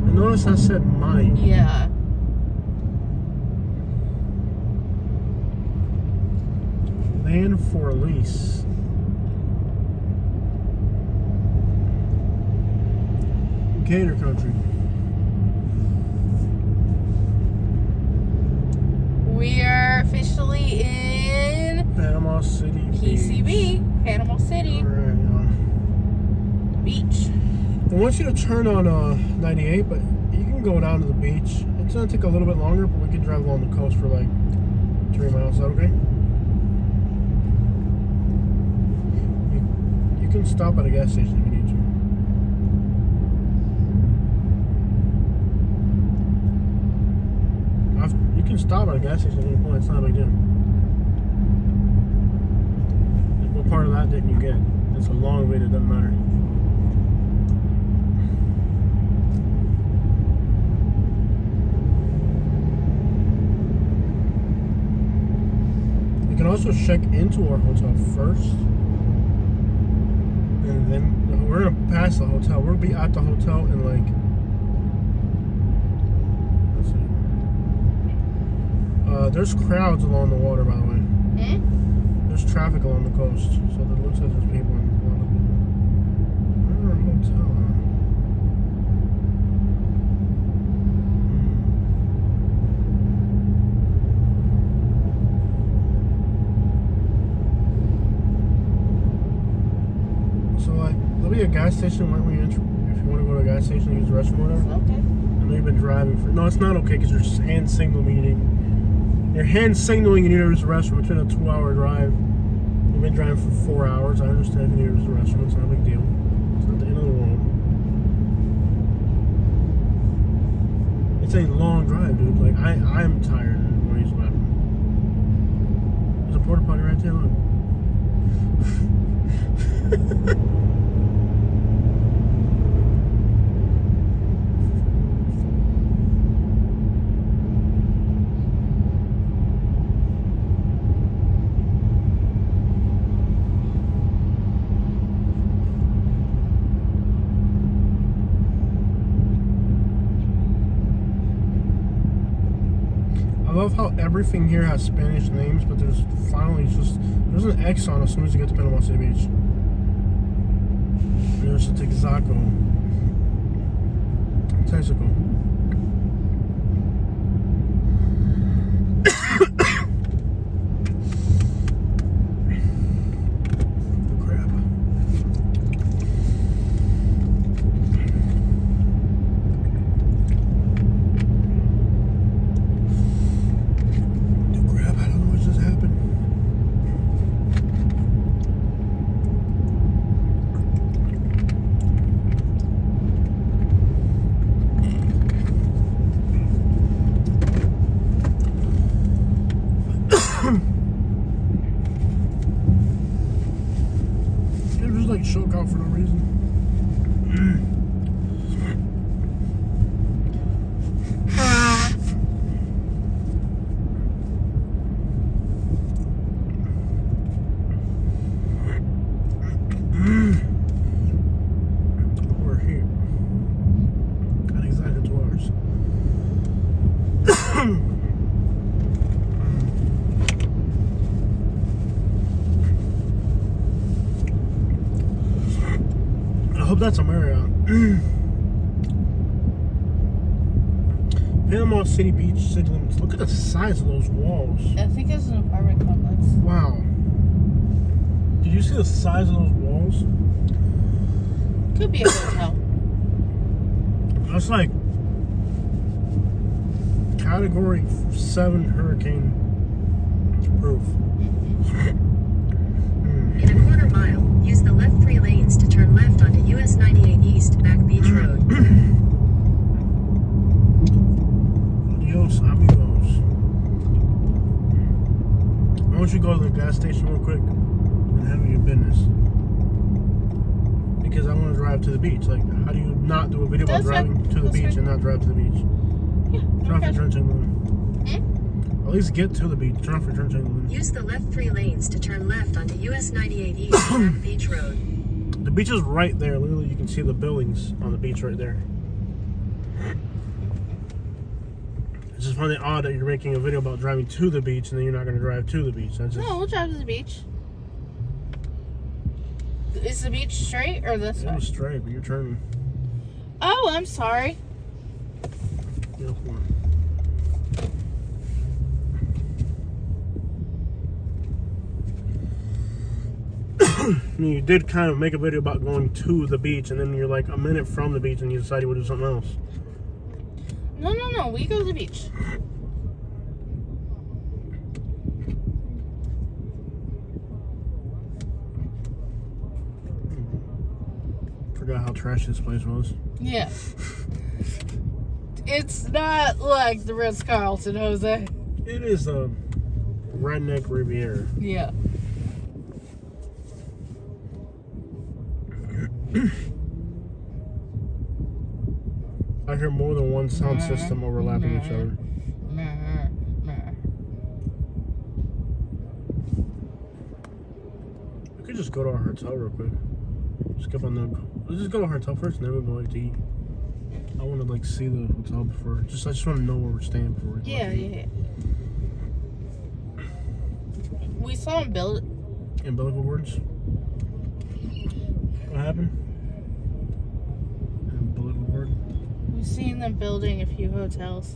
And notice I said might. Yeah. Land for lease. Gator country. We are officially in Panama City PCB, Beach. Panama City Alright, Beach. I want you to turn on 98, but you can go down to the beach. It's gonna take a little bit longer, but we can drive along the coast for like 3 miles. Is that okay? You can stop at a gas station if you need to. You can stop at a gas station at any point. It's not a big deal. Like, what part of that didn't you get? It's a long way. It doesn't matter. You can also check into our hotel first, and then we're gonna pass the hotel. We'll be at the hotel in like, let's see. There's crowds along the water, by the way. Hmm? There's traffic along the coast, so it looks like there's people in our hotel. So, like, there'll be a gas station right when you enter. If you want to go to a gas station and use the restroom or whatever. Okay. I know you've been driving for. No, it's not okay because you're just hand signaling. You're hand signaling you need to use the restroom. It's been a 2-hour drive. You've been driving for 4 hours. I understand if you need to use the restroom. It's not a big deal. It's not the end of the world. It's a long drive, dude. Like, I'm tired and want to use the bathroom. There's a porta potty right there. Look. love how everything here has Spanish names, but there's finally there's an X on as soon as you get to Panama City Beach. And there's a Texaco. Like choke out for no reason. We're here. Got exactly 2 hours. I hope that's a Marriott. Panama City Beach city limits. Look at the size of those walls. I think it's an apartment complex. Wow. Did you see the size of those walls? Could be a hotel. That's like Category 7 hurricane proof. In a quarter mile, use the left 3 lanes to turn left onto US 98 East Back Beach Road. Adios, amigos. Why don't you go to the gas station real quick and handle your business? Because I want to drive to the beach. Like, how do you not do a video about driving to the beach and not drive to the beach? Yeah. Turn off your turn signal. Hmm? At least get to the beach. Turn off your turn signal. Use the left 3 lanes to turn left onto US 98 East Back Beach Road. The beach is right there. Literally, you can see the buildings on the beach right there. It's just funny odd that you're making a video about driving to the beach and then you're not going to drive to the beach. That's just... No, we'll drive to the beach. Is the beach straight or this way? It's straight, but you're turning. Oh, I'm sorry. Yeah, come on. I mean, you did kind of make a video about going to the beach, and then you're like a minute from the beach, and you decide you would do something else. No. We go to the beach. Forgot how trashy this place was. Yeah. It's not like the Ritz-Carlton, Jose. It is a redneck Riviera. Yeah. I hear more than one sound system overlapping each other. We could just go to our hotel real quick. Skip on the. Let's just go to our hotel first, and then we'll go out to eat. I want to like see the hotel before. I just want to know where we're staying before. Yeah. We saw him build it. Umbilical words. What happened? Umbilical word. We've seen them building a few hotels.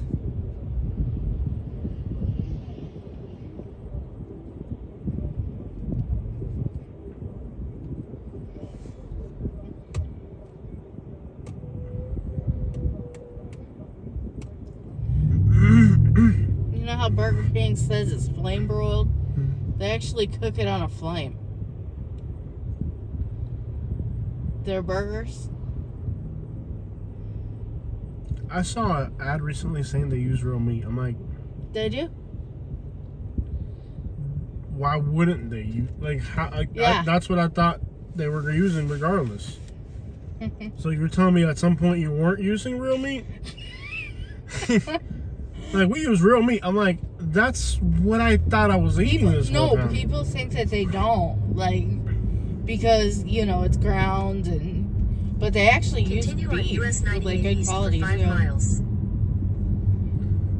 You know how Burger King says it's flame broiled? They actually cook it on a flame. Their burgers. I saw an ad recently saying they use real meat. I'm like, They do? why wouldn't they? Like, how? Yeah. That's what I thought they were using, regardless. So you're telling me at some point you weren't using real meat? Like, we use real meat. I'm like, that's what I thought I was eating this whole time. No, people think that they don't, like, because you know it's ground but they actually Continue use on beef US with 98 like good East quality for 5 too. miles.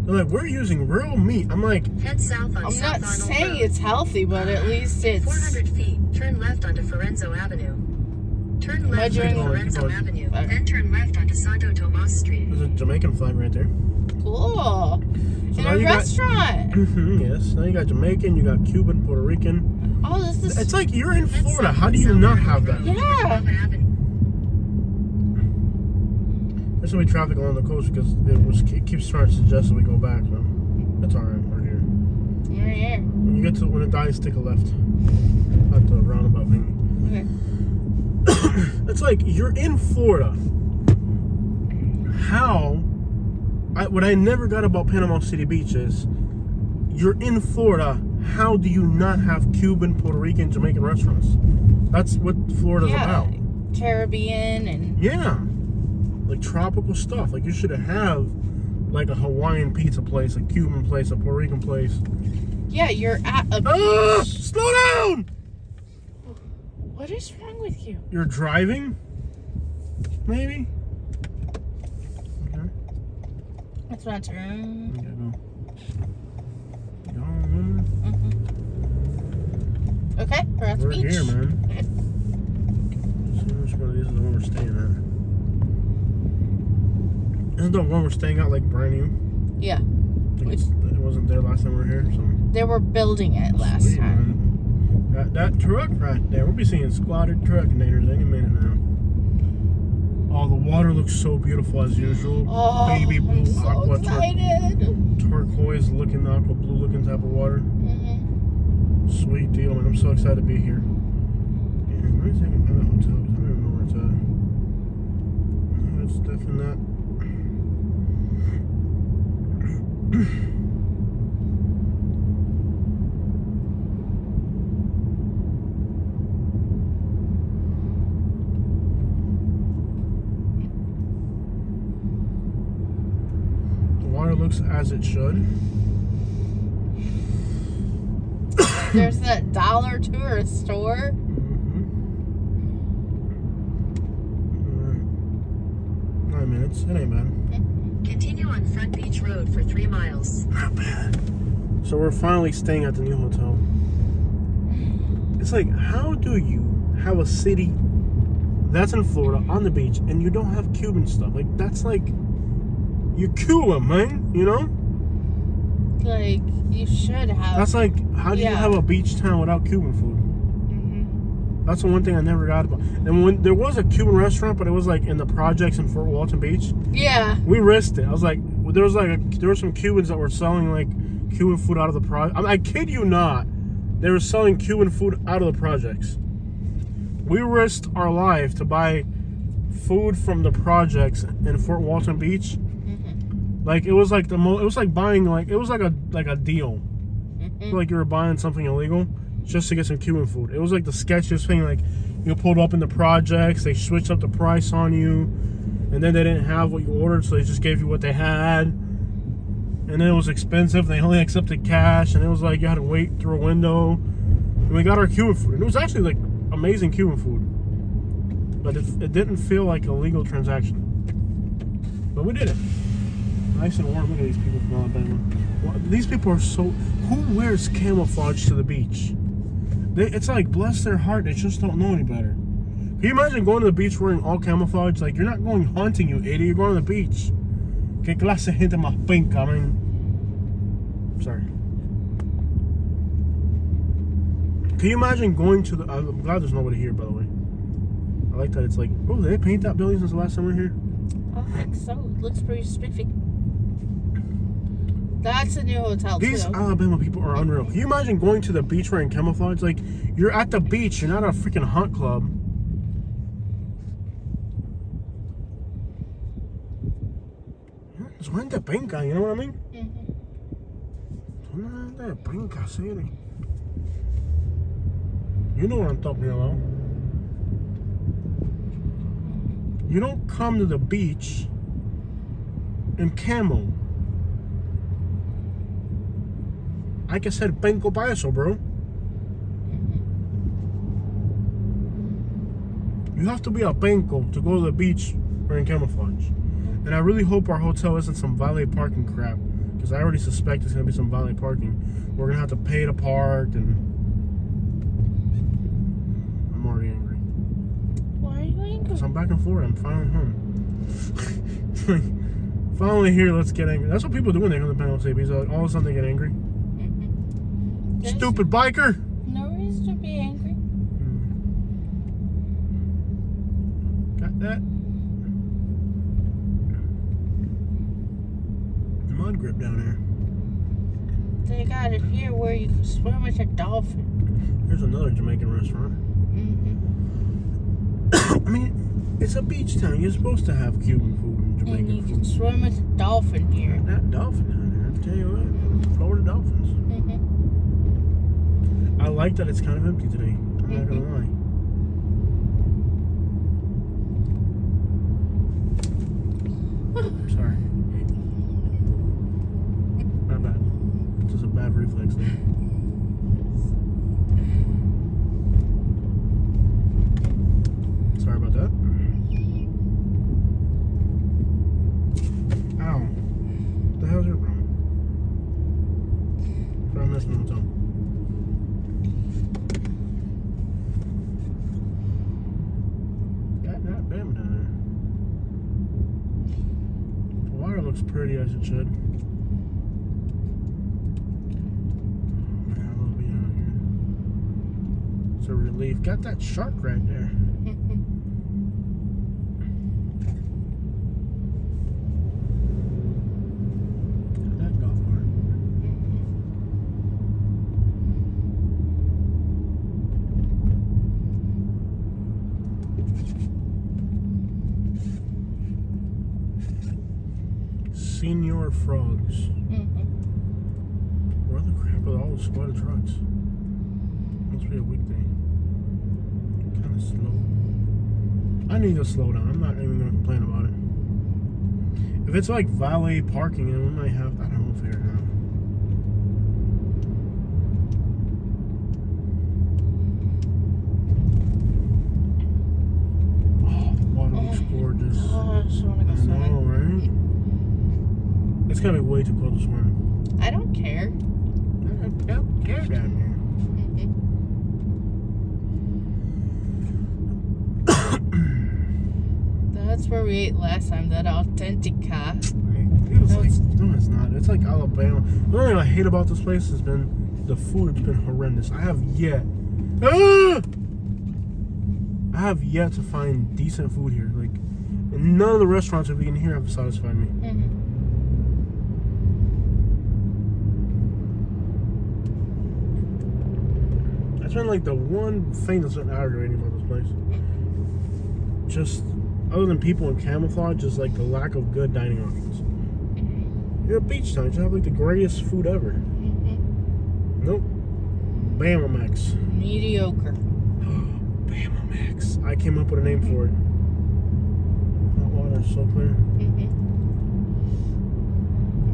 They're like, we're using real meat. I'm like, Head south on I'm South not Arnold saying Road. it's healthy, but at least it's... 400 feet, turn left onto Forenzo Avenue. Turn left doing onto it? Forenzo Avenue, then turn left onto Santo Tomas Street. there's a Jamaican flag right there. Cool. So In now a you got- restaurant. Yes. Now you got Jamaican, you got Cuban, Puerto Rican. Oh, this is... It's like you're in Head Florida. south How on do you South not Arnold have that? Road, Yeah. Lava Avenue. There's so many traffic along the coast because it keeps trying to suggest that we go back. So that's all right. We're here. You're here. When it dies, take a left at the roundabout thing. Okay. It's like you're in Florida. How? What I never got about Panama City Beach is you're in Florida. How do you not have Cuban, Puerto Rican, Jamaican restaurants? That's what Florida's about. Caribbean and... Yeah. Like tropical stuff. Like you should have like a Hawaiian pizza place, a Cuban place, a Puerto Rican place. Yeah, you're at a Ah! beach. Slow down! What is wrong with you? You're driving? Maybe? Okay. That's my turn. Okay, go. Go, woman. Okay, we're at the We're beach. here, man. Let's see which one of these is the one we're staying at. Isn't the one we're staying at like brand new? Yeah, I think it wasn't there last time we were here or something. they were building it last Sweet, time. man. That truck right there, we'll be seeing squatted trucknators any minute now. Oh, the water looks so beautiful as usual. Oh, Baby blue, I'm so aqua, excited. turquoise looking, aqua blue looking type of water. Mm-hmm. Sweet deal, man. I'm so excited to be here. And where's that hotel? I don't even know where it's at. No, it's definitely not. The water looks as it should. There's that dollar tourist store. Alright. 9 minutes. It ain't bad. Continue on Front Beach Road for 3 miles. Not bad. So we're finally staying at the new hotel. It's like, how do you have a city that's in Florida on the beach and you don't have Cuban stuff? Like, that's like, you're Cuban, man, you know? Like, you should have. That's like, how do you Yeah. have a beach town without Cuban food? Mm-hmm. That's the one thing I never got about. And when there was a Cuban restaurant, but it was like in the projects in Fort Walton Beach, Yeah. we risked it. I was like, there were some Cubans that were selling like Cuban food out of the project. I kid you not, they were selling Cuban food out of the projects. We risked our life to buy food from the projects in Fort Walton Beach. Like it was like it was like buying like it was like a deal. Like you were buying something illegal just to get some Cuban food. It was like the sketchiest thing. Like you pulled up in the projects, they switched up the price on you, and then they didn't have what you ordered, so they just gave you what they had. And then it was expensive. They only accepted cash, and it was like you had to wait through a window. And we got our Cuban food, and it was actually like amazing Cuban food, but it didn't feel like a legal transaction. But we did it. Nice and warm. Look at these people from Alabama. Well, these people are so... Who wears camouflage to the beach? It's like, bless their heart, they just don't know any better. Can you imagine going to the beach wearing all camouflage? Like, you're not going hunting, you idiot. You're going to the beach. Que clase de gente más pinca, man. Sorry. Can you imagine going to the... I'm glad there's nobody here, by the way. I like that it's like... Oh, did they paint that building since the last time we were here? I think so. It looks pretty spiffy. That's a new hotel, These too. Alabama people are unreal. Can you imagine going to the beach wearing camouflage? Like, you're at the beach. You're not at a freaking hunt club. Suena de penca, you know what I mean? Suena de penca, city. You know what I'm talking about. You don't come to the beach in camo. Hay que ser penco para eso, bro. You have to be a penco to go to the beach wearing camouflage. And I really hope our hotel isn't some valet parking crap. because I already suspect it's gonna be some valet parking. We're gonna have to pay to park, and I'm already angry. Why are you angry? Because I'm back in Florida. I'm finally home. Finally here. Let's get angry. That's what people do when they come to Panama City. All of a sudden they get angry. Stupid biker. No reason to be angry. Got that. Mud grip down there. They got it here where you can swim with a dolphin. There's another Jamaican restaurant. I mean, it's a beach town. You're supposed to have Cuban food and Jamaican And you food. can swim with a dolphin here. That dolphin down there. I'll tell you what. Florida Dolphins. I like that it's kind of empty today. I'm not gonna lie. Sorry. My bad. Just a bad reflex there. Sorry about that. Ow. What the hell's your problem? Try messing with them. God damn down there. The water looks pretty as it should. Man, I love being out here. It's a relief. Got that shark right there. That golf cart. Senior frogs. Where the crap are all the squad of trucks? Must be a weekday. Kind of slow. I need to slow down. I'm not even going to complain about it. If it's like valet parking, then we might have, I don't know, figure it out. Oh, the water looks gorgeous. Oh, I just want to go I swimming. know, right? It's gotta be way too cold to swim. I don't care. I don't care down here. That's where we ate last time, that Authentica. No, it's not. It's like Alabama. The only thing I hate about this place has been the food. It's been horrendous. I have yet to find decent food here. Like, and none of the restaurants that we can here have satisfied me. That's been like the one thing that's been aggravating about this place. Just other than people in camouflage, just like the lack of good dining options. You're a beach town. You should have like the greatest food ever. Nope. Bama-Max. Mediocre. Bama-Max. I came up with a name for it. That water's so clear.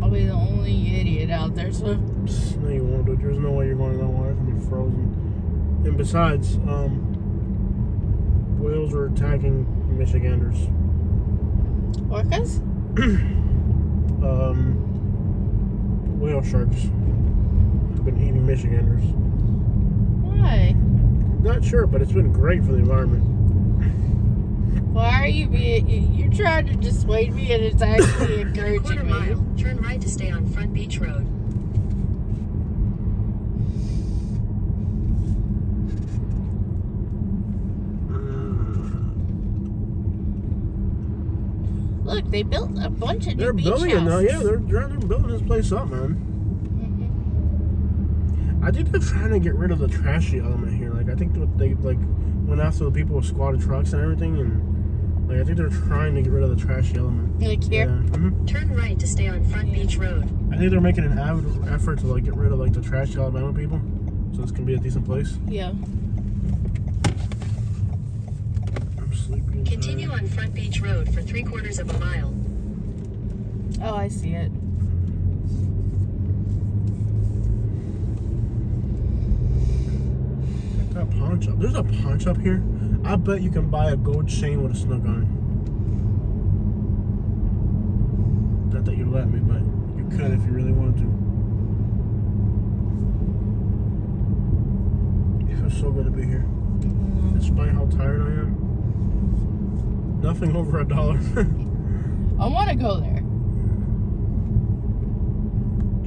I'll be the only idiot out there, so. Psst, no, you won't, dude. There's no way you're going in that water. It's gonna be frozen. And besides, whales are attacking Michiganders. Orcas? Whale sharks have been eating Michiganders. Why? Not sure, but it's been great for the environment. Why are you being... You're trying to dissuade me and it's actually encouraging Quarter me. mile, turn right to stay on Front Beach Road. Look, they built a bunch of new They're beach building it now. houses. Yeah, they're building this place up, man. I think they're trying to get rid of the trashy element here. Like, I think that they like went after the people with squatted trucks and everything, and like I think they're trying to get rid of the trashy element. Like here? Yeah. Turn right to stay on Front Beach Road. I think they're making an avid effort to like get rid of like the trashy Alabama people, so this can be a decent place. Yeah. I'm sleepy. inside. Continue on Front Beach Road for 3/4 of a mile. Oh, I see it. That pawn shop. There's a pawn shop here. I bet you can buy a gold chain with a snook on it. Not that you let me, but you could if you really wanted to. It feels so good to be here. Despite how tired I am. Nothing over $1. I want to go there.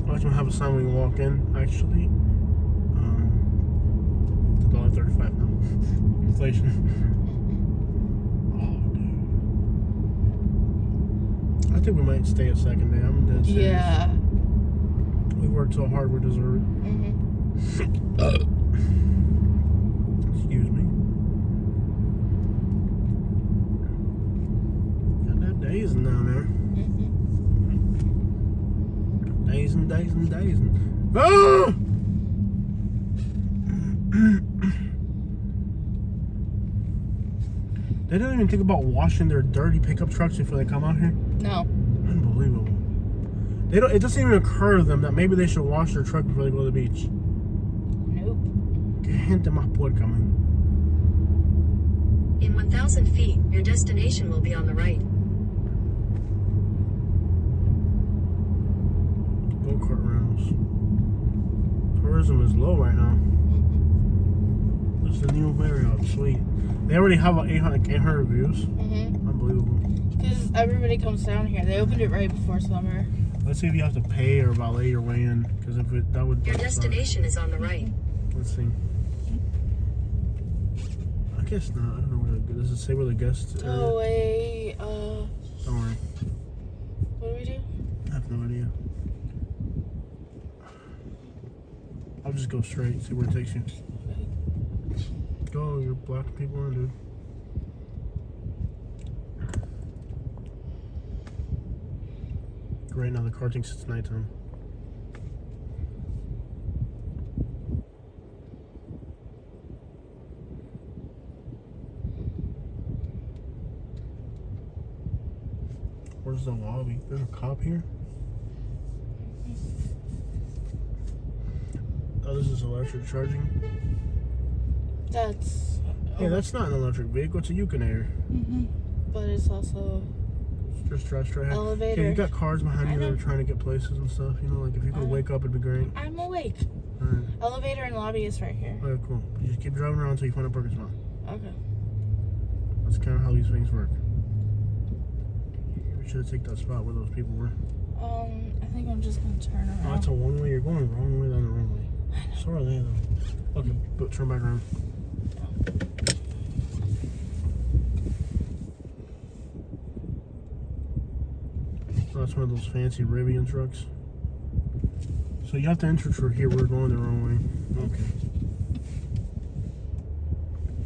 I just want to have a sign when we walk in, actually. It's $1.35 now. Inflation. Oh, dude. I think we might stay a second day. I'm dead serious. Yeah. We worked so hard, we deserve it. Excuse me. Got that dazing down there. Dazing. Ah! They don't even think about washing their dirty pickup trucks before they come out here. No. Unbelievable. They don't. It doesn't even occur to them that maybe they should wash their truck before they go to the beach. Nope. Que gente más puerca, man. In 1,000 feet, your destination will be on the right. Go-kart rentals. Tourism is low right now. This is the new Marriott. Sweet. They already have 800 reviews. Unbelievable. Because everybody comes down here. They opened it right before summer. Let's see if you have to pay or valet your way in. Because if it, that would. Your destination is on the right. Let's see. I guess not. I don't know where. Does it say where the guests? Oh wait. Don't worry. What do we do? I have no idea. I'll just go straight. See where it takes you. Go, you're blocking people in, dude. Right now, the car thinks it's nighttime. Where's the lobby? There's a cop here? Oh, this is electric charging. That's. Hey, that's not an electric vehicle. It's a Yukon. But it's also. Just straight ahead. Elevator. Okay, you got cars behind you that are trying to get places and stuff. You know, like if you could wake up, it'd be great. I'm awake. All right. Elevator and lobby is right here. Okay, cool. You just keep driving around until you find a parking spot. Okay. That's kind of how these things work. We should have taken that spot where those people were. I think I'm just gonna turn around. Oh, that's a one way. You're going the wrong way down the wrong way. So are they though. Okay, but turn back around. Oh, that's one of those fancy Rivian trucks. So you have to enter through here. We're going the wrong way. Okay.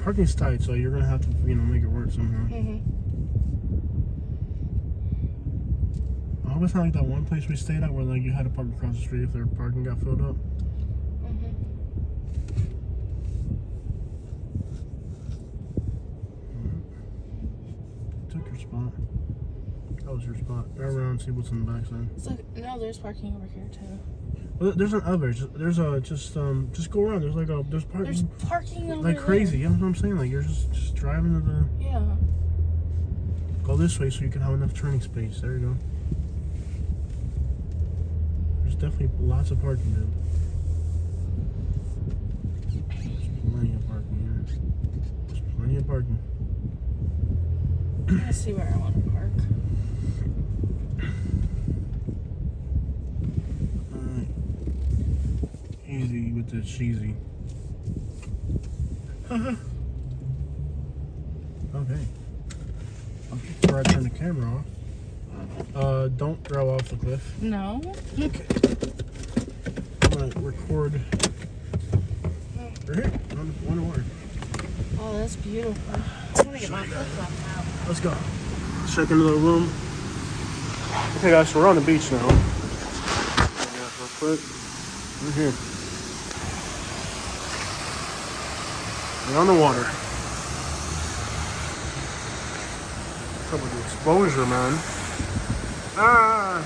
Parking's tight, so you're gonna have to, you know, make it work somehow. I hope it's not like that one place we stayed at where like you had to park across the street if their parking got filled up. Took your spot. That was your spot. Drive around and see what's on the backside. So, no, there's parking over here too. Well, there's an elevator. There's a just go around. There's like there's parking. There's parking over like crazy. You know what I'm saying? Like you're just driving to the. Yeah. Go this way so you can have enough turning space. There you go. There's definitely lots of parking, dude. There's plenty of parking here. There's plenty of parking. Let's see where I want to park. Easy with the cheesy. Okay. Before I turn the camera off. Don't throw off the cliff. No. Okay. I'm gonna record right here on the water. Oh, that's beautiful. I'm gonna get my flip-flops out. Let's go. Check into the room. Okay, guys, so we're on the beach now. Real quick. We're here. We're on the water. What's up with the exposure, man? Ah!